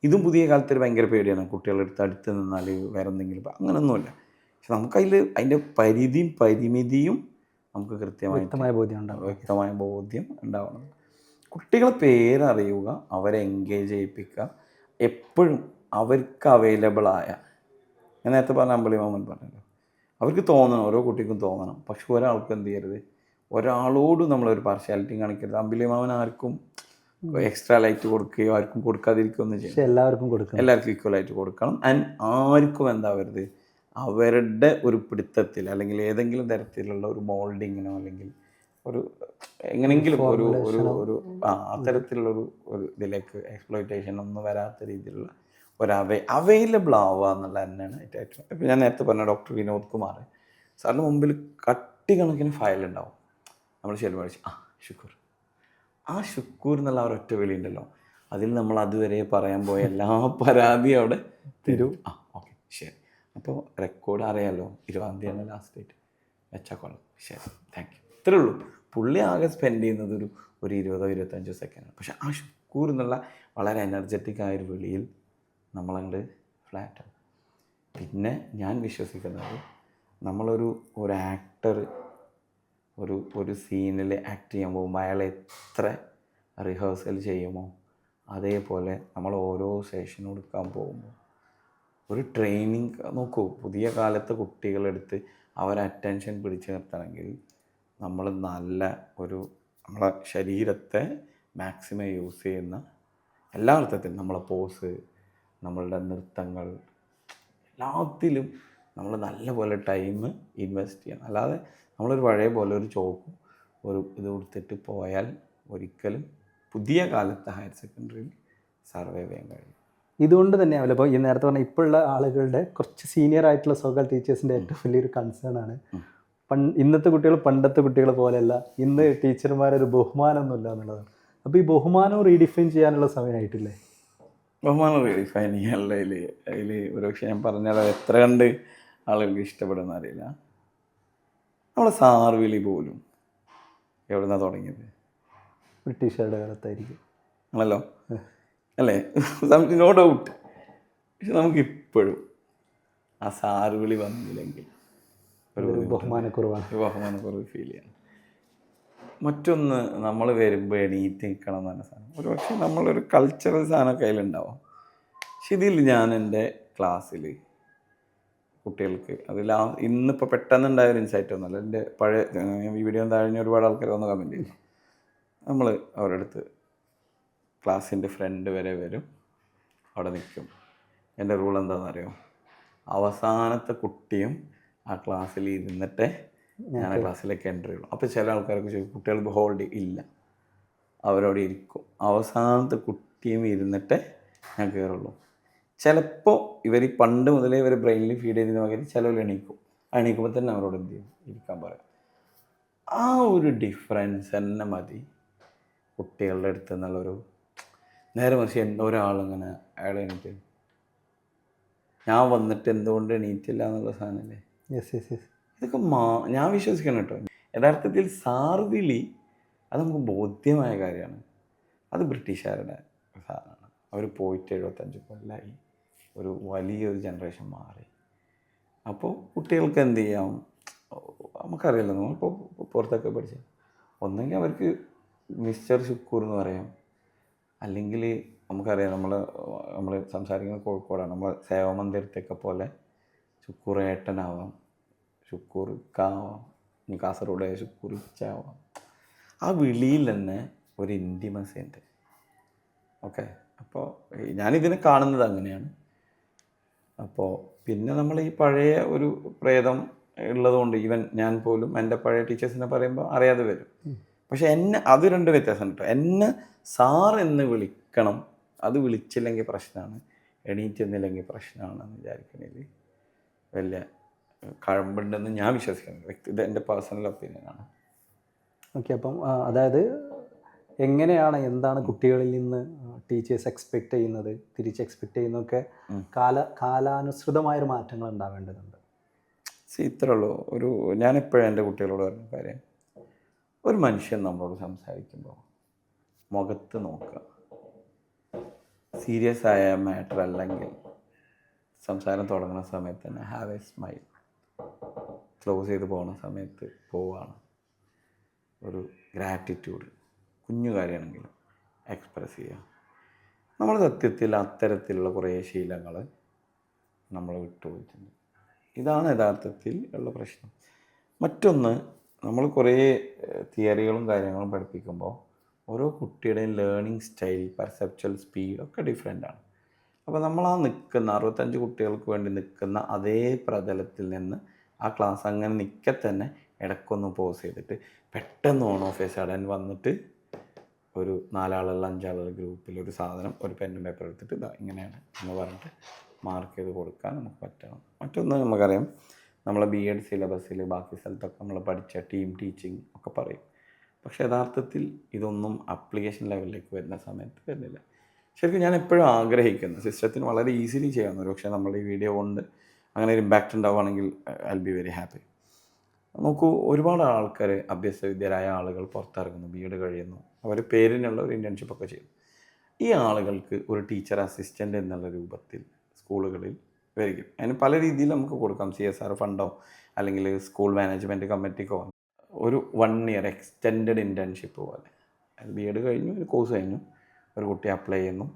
ഇതും പുതിയ കാലത്തൊരു ഭയങ്കര പേടിയാണ്, കുട്ടികളുടെ അടുത്ത് നിന്നാൽ വേറെ എന്തെങ്കിലും. അങ്ങനെയൊന്നുമില്ല. പക്ഷെ അതിൻ്റെ പരിമിതിയും നമുക്ക് വ്യക്തമായ ബോധ്യം ഉണ്ടാവണം. കുട്ടികളെ പേരറിയുക, അവരെ എൻഗേജ് ചെയ്യിപ്പിക്കുക, എപ്പോഴും അവർക്ക് അവൈലബിളായ, ഞാൻ നേരത്തെ പറഞ്ഞ അമ്പിളി മാമൻ പറഞ്ഞല്ലോ, അവർക്ക് തോന്നണം, ഓരോ കുട്ടിക്കും തോന്നണം. പക്ഷെ ഒരാൾക്കും എന്ത് ചെയ്യരുത്, ഒരാളോട് നമ്മളൊരു പാർഷ്യാലിറ്റി കാണിക്കരുത്. അമ്പിളി മാമൻ ആർക്കും എക്സ്ട്രാ ലൈറ്റ് കൊടുക്കുകയോ ആർക്കും കൊടുക്കാതിരിക്കുകയോ ഒന്നും ചെയ്യണം. എല്ലാവർക്കും കൊടുക്കണം. എല്ലാവർക്കും ഈക്വലായിട്ട് കൊടുക്കണം. ആൻഡ് ആർക്കും എന്താവരുത്, അവരുടെ ഒരു പിടുത്തത്തിൽ അല്ലെങ്കിൽ ഏതെങ്കിലും തരത്തിലുള്ള ഒരു മോൾഡിങ്ങിനോ അല്ലെങ്കിൽ ഒരു എങ്ങനെയെങ്കിലും ഒരു ഒരു ഒരു അത്തരത്തിലുള്ളൊരു ഒരു ഇതിലേക്ക് എക്സ്പ്ലോയിറ്റേഷൻ ഒന്നും വരാത്ത രീതിയിലുള്ള ഒരു അവൈലബിൾ ആവുക എന്നുള്ളത് തന്നെയാണ് ഏറ്റവും. ഇപ്പം ഞാൻ നേരത്തെ പറഞ്ഞ ഡോക്ടർ വിനോദ് കുമാർ സാറിൻ്റെ മുമ്പിൽ കണക്കിന് ഫയൽ ഉണ്ടാവും. നമ്മൾ ചെല്ലുമ്പോൾ ശുക്കൂർ, ആ ശുക്കൂർ എന്നുള്ള ആ ഒരൊറ്റ വിളി ഉണ്ടല്ലോ, അതിൽ നമ്മൾ അതുവരെ പറയാൻ പോയ എല്ലാ പരാതിയും അവിടെ തരും. ഓക്കെ ശരി, അപ്പോൾ റെക്കോർഡ് അറിയാമല്ലോ, 20-ാം തീയതിയാണ് ലാസ്റ്റ് ഡേറ്റ്, വെച്ചാക്കോളാം, ശരി താങ്ക് യു, ഇത്രേ ഉള്ളൂ. പുള്ളി ആകെ സ്പെൻഡ് ചെയ്യുന്നത് ഒരു 20-25 സെക്കൻഡാണ്. പക്ഷെ ആ ശുക്കൂർ എന്നുള്ള വളരെ എനർജറ്റിക് ആയൊരു വിളിയിൽ നമ്മളങ്ങോട്ട് ഫ്ലാറ്റാണ്. പിന്നെ ഞാൻ വിശ്വസിക്കുന്നത്, നമ്മളൊരു ആക്ടർ ഒരു സീനിൽ ആക്ട് ചെയ്യാൻ പോകുമ്പോൾ അയാൾ എത്ര റിഹേഴ്സൽ ചെയ്യുമോ അതേപോലെ നമ്മൾ ഓരോ സെഷൻ കൊടുക്കാൻ പോകുമ്പോൾ ഒരു ട്രെയിനിങ് നോക്കൂ. പുതിയ കാലത്തെ കുട്ടികളെടുത്ത് അവരെ അറ്റൻഷൻ പിടിച്ചു നിർത്തണമെങ്കിൽ നമ്മൾ നല്ല നമ്മളെ ശരീരത്തെ മാക്സിമം യൂസ് ചെയ്യുന്ന എല്ലാ അർത്ഥത്തിലും, നമ്മളെ പോസ്, നമ്മളുടെ നൃത്തങ്ങൾ, എല്ലാത്തിലും നമ്മൾ നല്ലപോലെ ടൈം ഇൻവെസ്റ്റ് ചെയ്യണം. അല്ലാതെ നമ്മളൊരു പഴയ പോലെ ഒരു ചോക്കും ഇത് കൊടുത്തിട്ട് പോയാൽ ഒരിക്കലും പുതിയ കാലത്തെ ഹയർ സെക്കൻഡറിയിൽ സർവൈവ് ചെയ്യാൻ കഴിയും. ഇതുകൊണ്ട് തന്നെയാവില്ല ഇപ്പോൾ ഈ നേരത്തെ പറഞ്ഞാൽ ഇപ്പോഴുള്ള ആളുകളുടെ കുറച്ച് സീനിയർ ആയിട്ടുള്ള സോക്കാൽ ടീച്ചേഴ്സിൻ്റെ ഏറ്റവും വലിയൊരു കൺസേൺ ആണ്, ഇന്നത്തെ കുട്ടികൾ പണ്ടത്തെ കുട്ടികളെ പോലെയല്ല, ഇന്ന് ടീച്ചർമാരൊരു ബഹുമാനമൊന്നുമില്ല എന്നുള്ളതാണ്. അപ്പോൾ ഈ ബഹുമാനം റീഡിഫൈൻ ചെയ്യാനുള്ള സമയമായിട്ടില്ലേ? ബഹുമാനം റീഡിഫൈൻ ചെയ്യാനുള്ള അതിൽ ഒരുപക്ഷെ ഞാൻ പറഞ്ഞാൽ എത്ര കണ്ട് ആളുകൾക്ക് ഇഷ്ടപ്പെടുന്ന അറിയില്ല. നമ്മളെ സാർവിളി പോലും എവിടുന്നാണ് തുടങ്ങിയത്? ബ്രിട്ടീഷുകാരുടെ കാലത്തായിരിക്കും ആണല്ലോ, അല്ലേ? No doubt. പക്ഷെ നമുക്കിപ്പോഴും ആ സാർവിളി വന്നില്ലെങ്കിൽ ഒരു ബഹുമാനക്കുറവ് ഫീൽ ചെയ്യണം. മറ്റൊന്ന്, നമ്മൾ വരുമ്പോൾ എണീറ്റ് നിൽക്കണം എന്ന് പറഞ്ഞ സാധനം ഒരു പക്ഷേ നമ്മളൊരു കൾച്ചറൽ സാധനം കയ്യിലുണ്ടാവും. പക്ഷെ ഇതിൽ ഞാൻ എൻ്റെ ക്ലാസ്സിൽ കുട്ടികൾക്ക് ഇന്നിപ്പോൾ പെട്ടെന്നുണ്ടായ ഒരു ഇൻസൈറ്റ് ഒന്നുമല്ല, എൻ്റെ പഴയ വീഡിയോ താഴ്ന്ന ഒരുപാട് ആൾക്കാർ വന്ന് കമൻറ്റ് ചെയ്തു. നമ്മൾ അവരുടെ അടുത്ത് ക്ലാസ്സിൻ്റെ ഫ്രണ്ട് വരെ വരും, അവിടെ നിൽക്കും. എൻ്റെ റൂൾ എന്താണെന്നറിയോ? അവസാനത്തെ കുട്ടിയും ആ ക്ലാസ്സിൽ ഇരുന്നിട്ടേ ഞാൻ ആ ക്ലാസ്സിലേക്ക് എൻ്റർ ചെയ്യുള്ളൂ. അപ്പോൾ ചില ആൾക്കാരൊക്കെ ചോദിക്കും, കുട്ടികൾക്ക് ഹോൾഡ് ഇല്ല, അവരവിടെ ഇരിക്കും. അവസാനത്തെ കുട്ടിയും ഇരുന്നിട്ടേ ഞാൻ കയറുള്ളൂ. ചിലപ്പോൾ ഇവർ പണ്ട് മുതലേ ഇവർ ബ്രെയിനിൽ ഫീഡ് ചെയ്തതിന് പകരം ചിലവർ എണീക്കുമ്പോൾ തന്നെ അവരോട് എന്ത് ചെയ്യും, ഇരിക്കാൻ പറയാം. ആ ഒരു ഡിഫറൻസ് തന്നെ മതി കുട്ടികളുടെ അടുത്ത് എന്നുള്ളൊരു. നേരെ മറിച്ച് ഒരാളിങ്ങനെ അയാൾ എണീറ്റ് ഞാൻ വന്നിട്ട് എന്തുകൊണ്ട് എണീറ്റില്ല എന്നുള്ള സാധനമല്ലേ. ഇതൊക്കെ ഞാൻ വിശ്വസിക്കണം കേട്ടോ. യഥാർത്ഥത്തിൽ സാർവിളി അത് നമുക്ക് ബോധ്യമായ കാര്യമാണ്. അത് ബ്രിട്ടീഷുകാരുടെ സാധനമാണ്. അവർ പോയിട്ട് 75 കൊല്ലമായി, ഒരു വലിയൊരു ജനറേഷൻ മാറി. അപ്പോൾ കുട്ടികൾക്ക് എന്ത് ചെയ്യാം, നമുക്കറിയില്ല. നമ്മളിപ്പോൾ പുറത്തൊക്കെ പഠിച്ച ഒന്നെങ്കിൽ അവർക്ക് മിസ്റ്റർ ശുക്കൂർ എന്ന് പറയാം, അല്ലെങ്കിൽ നമുക്കറിയാം നമ്മൾ സംസാരിക്കുന്ന കോഴിക്കോടാണ്, നമ്മൾ സേവാമന്ദിരത്തെയൊക്കെ പോലെ ശുക്കൂർ ഏട്ടനാവാം, ശുക്കൂർ ഇക്കാവാം, ഇനി കാസർഗോഡ് ശുക്കൂർ ഇച്ചാവാം. ആ വിളിയിൽ തന്നെ ഒരു ഇൻറ്റിമസി ഉണ്ട്. ഓക്കെ, അപ്പോൾ ഞാനിതിനെ കാണുന്നത് അങ്ങനെയാണ്. അപ്പോൾ പിന്നെ നമ്മൾ ഈ പഴയ ഒരു പ്രേതം ഉള്ളതുകൊണ്ട് ഈവൻ ഞാൻ പോലും എൻ്റെ പഴയ ടീച്ചേഴ്സിനെ പറയുമ്പോൾ അറിയാതെ വരും. പക്ഷെ അത് രണ്ട് വ്യത്യാസം കേട്ടോ. എന്നെ സാർ എന്ന് വിളിക്കണം, അത് വിളിച്ചില്ലെങ്കിൽ പ്രശ്നമാണ്, എണീറ്റ് എന്നില്ലെങ്കിൽ പ്രശ്നമാണെന്ന് വിചാരിക്കുന്നതിൽ വലിയ കഴമ്പുണ്ടെന്ന് ഞാൻ വിശ്വസിക്കുന്നത്. ഇത് എൻ്റെ പേഴ്സണൽ ഒപ്പീനിയനാണ്. ഓക്കെ, അപ്പം അതായത് എന്താണ് കുട്ടികളിൽ നിന്ന് ടീച്ചേഴ്സ് എക്സ്പെക്റ്റ് ചെയ്യുന്നത്, തിരിച്ച് എക്സ്പെക്റ്റ് ചെയ്യുന്നതൊക്കെ കാലാനുസൃതമായൊരു മാറ്റങ്ങൾ ഉണ്ടാവേണ്ടതുണ്ട്. ഇത്രേ ഉള്ളൂ. ഞാനെപ്പോഴും എൻ്റെ കുട്ടികളോട് പറഞ്ഞ കാര്യം, ഒരു മനുഷ്യൻ നമ്മളോട് സംസാരിക്കുമ്പോൾ മുഖത്ത് നോക്കുക. സീരിയസ് ആയ മാറ്റർ അല്ലെങ്കിൽ സംസാരം തുടങ്ങുന്ന സമയത്ത് തന്നെ ഹാവ് എ സ്മൈൽ. ക്ലോസ് ചെയ്ത് പോകുന്ന സമയത്ത് പോവാണ് ഒരു ഗ്രാറ്റിറ്റ്യൂഡ്, കുഞ്ഞു കാര്യമാണെങ്കിലും എക്സ്പ്രസ് ചെയ്യുക. നമ്മൾ സത്യത്തിൽ അത്തരത്തിലുള്ള കുറേ ശീലങ്ങൾ നമ്മൾ വിട്ടുപോയിട്ടുണ്ട്. ഇതാണ് യഥാർത്ഥത്തിൽ ഉള്ള പ്രശ്നം. മറ്റൊന്ന്, നമ്മൾ കുറേ തിയറികളും കാര്യങ്ങളും പഠിപ്പിക്കുമ്പോൾ ഓരോ കുട്ടിയുടെയും ലേണിംഗ് സ്റ്റൈൽ, പെർസെപ്ച്വൽ സ്പീഡ് ഒക്കെ ഡിഫറെൻ്റാണ്. അപ്പോൾ നമ്മൾ ആ നിൽക്കുന്ന 65 കുട്ടികൾക്ക് വേണ്ടി നിൽക്കുന്ന അതേ പ്രതലത്തിൽ നിന്ന് ആ ക്ലാസ് അങ്ങനെ നിൽക്കെ തന്നെ ഇടയ്ക്കൊന്ന് പോസ് ചെയ്തിട്ട് പെട്ടെന്ന് ഓൺ ഓഫ് എ സഡൻ വന്നിട്ട് ഒരു 4 ആളുള്ള 5 ആളുള്ള ഗ്രൂപ്പിൽ ഒരു സാധനം, ഒരു പെന്നും പേപ്പർ എടുത്തിട്ട് ഇതാ ഇങ്ങനെയാണ് എന്ന് പറഞ്ഞിട്ട് മാർക്ക് ചെയ്ത് കൊടുക്കാൻ നമുക്ക് പറ്റണം. മറ്റൊന്ന്, നമുക്കറിയാം നമ്മളെ BEd സിലബസിൽ ബാക്കി സ്ഥലത്തൊക്കെ നമ്മൾ പഠിച്ച ടീം ടീച്ചിങ് ഒക്കെ പറയും. പക്ഷേ യഥാർത്ഥത്തിൽ ഇതൊന്നും അപ്ലിക്കേഷൻ ലെവലിലേക്ക് വരുന്ന സമയത്ത് വരുന്നില്ല. ശരിക്കും ഞാൻ എപ്പോഴും ആഗ്രഹിക്കുന്നു സിസ്റ്റത്തിന് വളരെ ഈസിലി ചെയ്യാവുന്ന ഒരു, പക്ഷേ നമ്മുടെ ഈ വീഡിയോ കൊണ്ട് അങ്ങനെ ഒരു ഇമ്പാക്റ്റ് ഉണ്ടാവുകയാണെങ്കിൽ I will be very happy. നോക്കൂ, ഒരുപാട് ആൾക്കാർ, അഭ്യസ്തവിദ്യരായ ആളുകൾ പുറത്തിറങ്ങുന്നു, BEd കഴിയുന്നു, അവർ പേരിനുള്ള ഒരു ഇൻറ്റേൺഷിപ്പൊക്കെ ചെയ്യുന്നു. ഈ ആളുകൾക്ക് ഒരു ടീച്ചർ അസിസ്റ്റൻ്റ് എന്നുള്ള രൂപത്തിൽ സ്കൂളുകളിൽ വരികയും അതിന് പല രീതിയിൽ നമുക്ക് കൊടുക്കാം. CSR ഫണ്ടോ അല്ലെങ്കിൽ സ്കൂൾ മാനേജ്മെൻറ്റ് കമ്മിറ്റിക്കോ ഒരു 1 ഇയർ എക്സ്റ്റെൻഡഡ് ഇൻറ്റേൺഷിപ്പ് പോലെ. BEd കഴിഞ്ഞു, ഒരു കോഴ്സ് കഴിഞ്ഞു, ഒരു കുട്ടി അപ്ലൈ ചെയ്യുന്നു.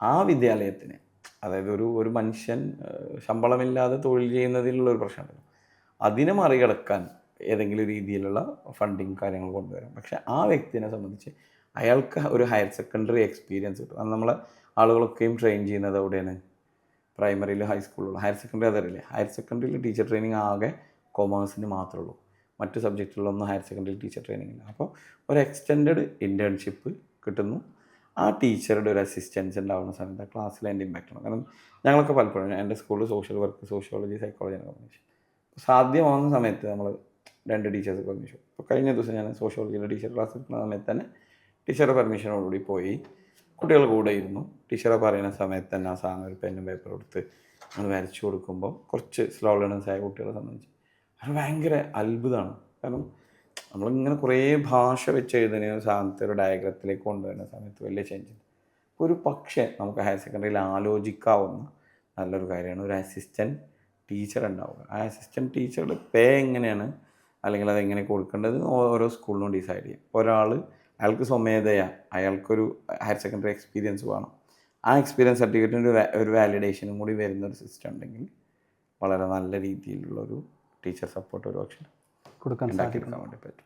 ആ വിദ്യാലയത്തിന്, അതായത് ഒരു മനുഷ്യൻ ശമ്പളമില്ലാതെ തൊഴിൽ ചെയ്യുന്നതിലുള്ള ഒരു പ്രശ്നമുണ്ടല്ലോ, അതിനെ മറികടക്കാൻ ഏതെങ്കിലും രീതിയിലുള്ള ഫണ്ടിങ് കാര്യങ്ങൾ കൊണ്ടുവരാം. പക്ഷേ ആ വ്യക്തിനെ സംബന്ധിച്ച് അയാൾക്ക് ഒരു ഹയർ സെക്കൻഡറി എക്സ്പീരിയൻസ് കിട്ടും. അത് നമ്മളെ ആളുകളൊക്കെയും ട്രെയിൻ ചെയ്യുന്നത് എവിടെയാണ്? പ്രൈമറിയിൽ, ഹൈസ്കൂളിലുള്ള. ഹയർ സെക്കൻഡറി അതറിയില്ലേ? ഹയർ സെക്കൻഡറിയിൽ ടീച്ചർ ട്രെയിനിങ് ആകെ കൊമേഴ്സിന് മാത്രമേ ഉള്ളൂ. മറ്റ് സബ്ജക്റ്റുകളിലൊന്നും ഹയർ സെക്കൻഡറിയിൽ ടീച്ചർ ട്രെയിനിങ് ഇല്ല. അപ്പോൾ ഒരു എക്സ്റ്റെൻഡഡ് ഇൻറ്റേൺഷിപ്പ് കിട്ടുന്നു. ആ ടീച്ചറുടെ ഒരു അസിസ്റ്റൻസ് ഉണ്ടാകുന്ന സമയത്ത് ആ ക്ലാസ്സിൽ അതിൻ്റെ ഇമ്പാക്റ്റ് ഉണ്ട്. കാരണം ഞങ്ങളൊക്കെ പലപ്പോഴും, എൻ്റെ സ്കൂളിൽ സോഷ്യൽ വർക്ക്, സോഷ്യോളജി, സൈക്കോളജി ആണ് കോമ്പിനേഷൻ. സാധ്യമാകുന്ന സമയത്ത് നമ്മൾ 2 ടീച്ചേഴ്സ് പെർമിഷൻ. ഇപ്പോൾ കഴിഞ്ഞ ദിവസം ഞാൻ സോഷ്യോളജിയുടെ ടീച്ചർ ക്ലാസ് എടുക്കുന്ന സമയത്ത് തന്നെ ടീച്ചറുടെ പെർമിഷനോടുകൂടി പോയി കുട്ടികൾ കൂടെ ഇരുന്നു. ടീച്ചറെ പറയുന്ന സമയത്ത് തന്നെ ആ സാധനം ഒരു പെന്നും പേപ്പർ കൊടുത്ത് നമ്മൾ വരച്ചു കൊടുക്കുമ്പോൾ കുറച്ച് സ്ലോ ലേണേഴ്സ് ആയ കുട്ടികളെ സംബന്ധിച്ച് അത് ഭയങ്കര അത്ഭുതമാണ്. കാരണം നമ്മളിങ്ങനെ കുറേ ഭാഷ വെച്ച് എഴുതുന്ന സാധനത്തെ ഒരു ഡയഗ്രത്തിലേക്ക് കൊണ്ടുവരുന്ന സമയത്ത് വലിയ ചേഞ്ച് ഉണ്ട്. ഒരു പക്ഷേ നമുക്ക് ഹയർ സെക്കൻഡറിയിൽ ആലോചിക്കാവുന്ന നല്ലൊരു കാര്യമാണ് ഒരു അസിസ്റ്റൻറ്റ് ടീച്ചർ ഉണ്ടാവുക. ആ അസിസ്റ്റൻറ്റ് ടീച്ചറുടെ പേ എങ്ങനെയാണ് അല്ലെങ്കിൽ അതെങ്ങനെ കൊടുക്കേണ്ടത് ഓരോ സ്കൂളിനും ഡിസൈഡ് ചെയ്യും. ഒരാൾ, അയാൾക്ക് സ്വമേധയാ അയാൾക്കൊരു ഹയർ സെക്കൻഡറി എക്സ്പീരിയൻസ് വേണം, ആ എക്സ്പീരിയൻസ് സർട്ടിഫിക്കറ്റിൻ്റെ ഒരു വാലിഡേഷനും കൂടി വരുന്നൊരു സിസ്റ്റം ഉണ്ടെങ്കിൽ വളരെ നല്ല രീതിയിലുള്ളൊരു ടീച്ചർ സപ്പോർട്ട് ഒരു പക്ഷേ ഉണ്ടാക്കിയെടുക്കാൻ വേണ്ടി പറ്റും.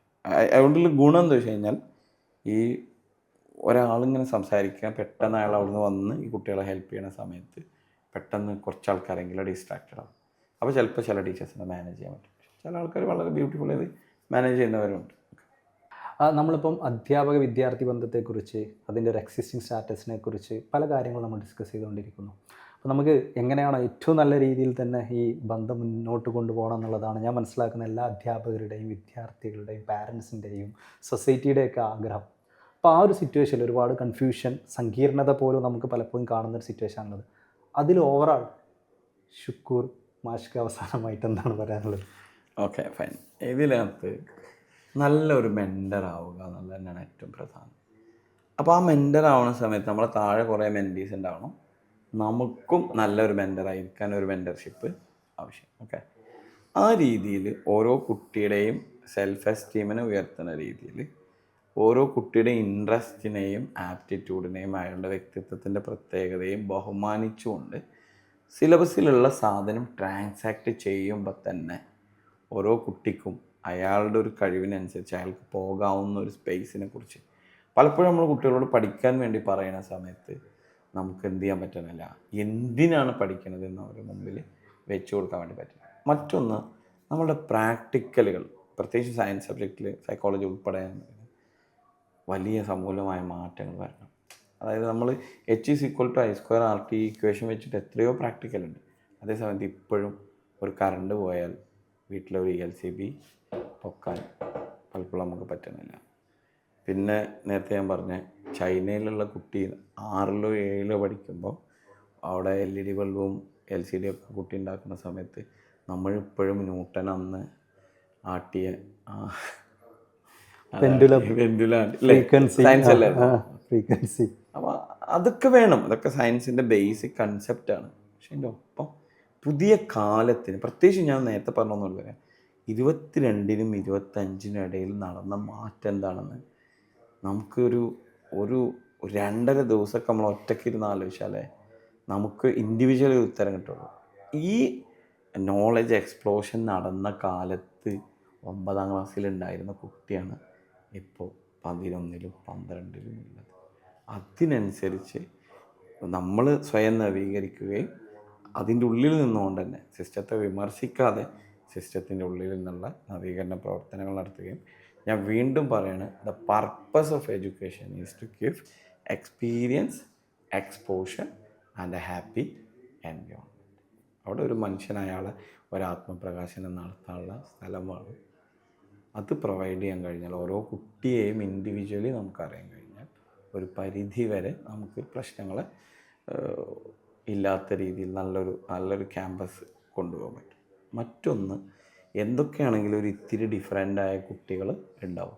അതുകൊണ്ടുള്ള ഗുണം എന്താ വെച്ച് കഴിഞ്ഞാൽ, ഈ ഒരാളിങ്ങനെ സംസാരിക്കാൻ പെട്ടെന്ന് അയാൾ അവിടുന്ന് വന്ന് ഈ കുട്ടികളെ ഹെൽപ്പ് ചെയ്യുന്ന സമയത്ത് പെട്ടെന്ന് കുറച്ച് ആൾക്കാരെങ്കിലും ഡിസ്ട്രാക്റ്റഡ് ആവും. അപ്പോൾ ചിലപ്പോൾ ചില ടീച്ചേഴ്സിനെ മാനേജ് ചെയ്യാൻ പറ്റും. ചില ആൾക്കാർ വളരെ ബ്യൂട്ടിഫുള്ളി അത് മാനേജ് ചെയ്യുന്നവരുണ്ട്. നമ്മളിപ്പം അധ്യാപക വിദ്യാർത്ഥി ബന്ധത്തെക്കുറിച്ച്, അതിൻ്റെ ഒരു എക്സിസ്റ്റിംഗ് സ്റ്റാറ്റസിനെ കുറിച്ച് പല കാര്യങ്ങളും നമ്മൾ ഡിസ്കസ് ചെയ്തുകൊണ്ടിരിക്കുന്നു. അപ്പോൾ നമുക്ക് എങ്ങനെയാണ് ഏറ്റവും നല്ല രീതിയിൽ തന്നെ ഈ ബന്ധം മുന്നോട്ട് കൊണ്ടുപോകണം എന്നുള്ളതാണ് ഞാൻ മനസ്സിലാക്കുന്ന എല്ലാ അധ്യാപകരുടെയും വിദ്യാർത്ഥികളുടെയും പാരൻസിൻ്റെയും സൊസൈറ്റിയുടെയൊക്കെ ആഗ്രഹം. അപ്പോൾ ആ ഒരു സിറ്റുവേഷനിൽ ഒരുപാട് കൺഫ്യൂഷൻ, സങ്കീർണത പോലും നമുക്ക് പലപ്പോഴും കാണുന്നൊരു സിറ്റുവേഷനാണുള്ളത്. അതിൽ ഓവറാൾ ഷുക്കൂർ മാഷ്ക്ക് അവസാനമായിട്ട് എന്താണ് പറയാനുള്ളത്? Okay, fine. ഇതിനകത്ത് നല്ലൊരു മെൻറ്റർ ആവുക എന്നുള്ളത് തന്നെയാണ് ഏറ്റവും പ്രധാനം. അപ്പോൾ ആ മെൻറ്റർ ആവുന്ന സമയത്ത് നമ്മളെ താഴെ കുറേ മെൻറ്റീസ് ഉണ്ടാവണം. നമുക്കും നല്ലൊരു മെൻറ്ററായിരിക്കാൻ ഒരു മെൻറ്റർഷിപ്പ് ആവശ്യം. ഓക്കെ, ആ രീതിയിൽ ഓരോ കുട്ടിയുടെയും സെൽഫ് എസ്റ്റീമിനെ ഉയർത്തുന്ന രീതിയിൽ ഓരോ കുട്ടിയുടെ ഇൻട്രസ്റ്റിനെയും ആപ്റ്റിറ്റ്യൂഡിനെയും അയാളുടെ വ്യക്തിത്വത്തിൻ്റെ പ്രത്യേകതയും ബഹുമാനിച്ചുകൊണ്ട് സിലബസിലുള്ള സാധനം ട്രാൻസാക്റ്റ് ചെയ്യുമ്പോൾ തന്നെ ഓരോ കുട്ടിക്കും അയാളുടെ ഒരു കഴിവിനനുസരിച്ച് അയാൾക്ക് പോകാവുന്ന ഒരു സ്പേസിനെ കുറിച്ച് പലപ്പോഴും നമ്മൾ കുട്ടികളോട് പഠിക്കാൻ വേണ്ടി പറയുന്ന സമയത്ത് നമുക്ക് എന്ത് ചെയ്യാൻ പറ്റുന്നില്ല, എന്തിനാണ് പഠിക്കുന്നത് എന്ന് അവരുടെ മുമ്പിൽ വെച്ച് കൊടുക്കാൻ വേണ്ടി പറ്റും. മറ്റൊന്ന്, നമ്മളുടെ പ്രാക്ടിക്കലുകൾ, പ്രത്യേകിച്ച് സയൻസ് സബ്ജക്റ്റിൽ സൈക്കോളജി ഉൾപ്പെടെ വലിയ സമൂലമായ മാറ്റങ്ങൾ വരണം. അതായത് നമ്മൾ H=I²RT ഇക്വേഷൻ വെച്ചിട്ട് എത്രയോ പ്രാക്ടിക്കലുണ്ട്. അതേസമയത്ത് ഇപ്പോഴും ഒരു കറണ്ട് പോയാൽ വീട്ടിലൊരു ELCB പൊക്കാൻ പലപ്പോഴും നമുക്ക് പറ്റുന്നില്ല. പിന്നെ നേരത്തെ ഞാൻ പറഞ്ഞ ചൈനയിലുള്ള കുട്ടി 6ലോ 7ലോ പഠിക്കുമ്പോൾ അവിടെ LED ബൾബും LCD ഒക്കെ കുട്ടി ഉണ്ടാക്കുന്ന സമയത്ത് നമ്മളിപ്പോഴും ന്യൂട്ടൻ അന്ന് ആട്ടിയ സയൻസ് അല്ലേ. അപ്പോൾ അതൊക്കെ വേണം, അതൊക്കെ സയൻസിൻ്റെ ബേസിക് കൺസെപ്റ്റാണ്. പക്ഷെ അതിൻ്റെ ഒപ്പം പുതിയ കാലത്തിന്, പ്രത്യേകിച്ച് ഞാൻ നേരത്തെ പറഞ്ഞൊന്നുമില്ല, 22നും 25നും ഇടയിൽ നടന്ന മാറ്റം എന്താണെന്ന് നമുക്കൊരു ഒരു 2.5 ദിവസമൊക്കെ നമ്മൾ ഒറ്റയ്ക്ക് ഇരുന്ന് ആലോചിച്ചാലേ നമുക്ക് ഇൻഡിവിജ്വലി ഉത്തരം കിട്ടുള്ളൂ. ഈ നോളജ് എക്സ്പ്ലോഷൻ നടന്ന കാലത്ത് 9ാം ക്ലാസ്സിലുണ്ടായിരുന്ന കുട്ടിയാണ് ഇപ്പോൾ 11ലും 12ലും ഉള്ളത്. അതിനനുസരിച്ച് നമ്മൾ സ്വയം നവീകരിക്കുകയും അതിൻ്റെ ഉള്ളിൽ നിന്നുകൊണ്ട് തന്നെ സിസ്റ്റത്തെ വിമർശിക്കാതെ സിസ്റ്റത്തിൻ്റെ ഉള്ളിൽ നിന്നുള്ള നവീകരണ പ്രവർത്തനങ്ങൾ നടത്തുകയും, ഞാൻ വീണ്ടും പറയാണ്, the purpose of education is to give experience, exposure and a happy environment. അവിടെ ഒരു മനുഷ്യൻ അയാളെ ഒരാത്മപ്രകാശനം നടത്താനുള്ള സ്ഥലമാണ്. അത് പ്രൊവൈഡ് ചെയ്യാൻ കഴിഞ്ഞാൽ, ഓരോ കുട്ടിയെയും ഇൻഡിവിജ്വലി നമുക്കറിയാൻ കഴിഞ്ഞാൽ ഒരു പരിധി വരെ നമുക്ക് പ്രശ്നങ്ങളെ ഇല്ലാത്ത രീതിയിൽ നല്ലൊരു ക്യാമ്പസ് കൊണ്ടുപോകാൻ പറ്റും. മറ്റൊന്ന്, എന്തൊക്കെയാണെങ്കിലും ഒരു ഇത്തിരി ഡിഫറൻ്റായ കുട്ടികൾ ഉണ്ടാവും.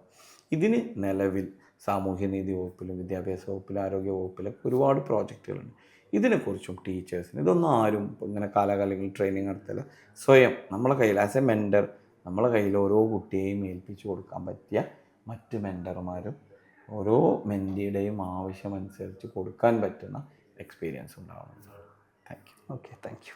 ഇതിന് നിലവിൽ സാമൂഹ്യനീതി വകുപ്പിലും വിദ്യാഭ്യാസ വകുപ്പിലും ആരോഗ്യ വകുപ്പിലൊക്കെ ഒരുപാട് പ്രോജക്റ്റുകളുണ്ട്. ഇതിനെക്കുറിച്ചും ടീച്ചേഴ്സിന് ഇതൊന്നും ആരും ഇങ്ങനെ കാലാകാലങ്ങളിൽ ട്രെയിനിങ് നടത്തില്ല. സ്വയം നമ്മളെ കയ്യിൽ ആസ് എ മെൻറ്റർ നമ്മളെ കയ്യിൽ ഓരോ കുട്ടിയെയും ഏൽപ്പിച്ചു കൊടുക്കാൻ പറ്റിയ മറ്റ് മെൻറ്റർമാരും ഓരോ മെൻറ്റിയുടെയും ആവശ്യമനുസരിച്ച് കൊടുക്കാൻ പറ്റുന്ന എക്സ്പീരിയൻസ് ഉണ്ടാവുന്നതാണ്. Thank you. Okay, thank you.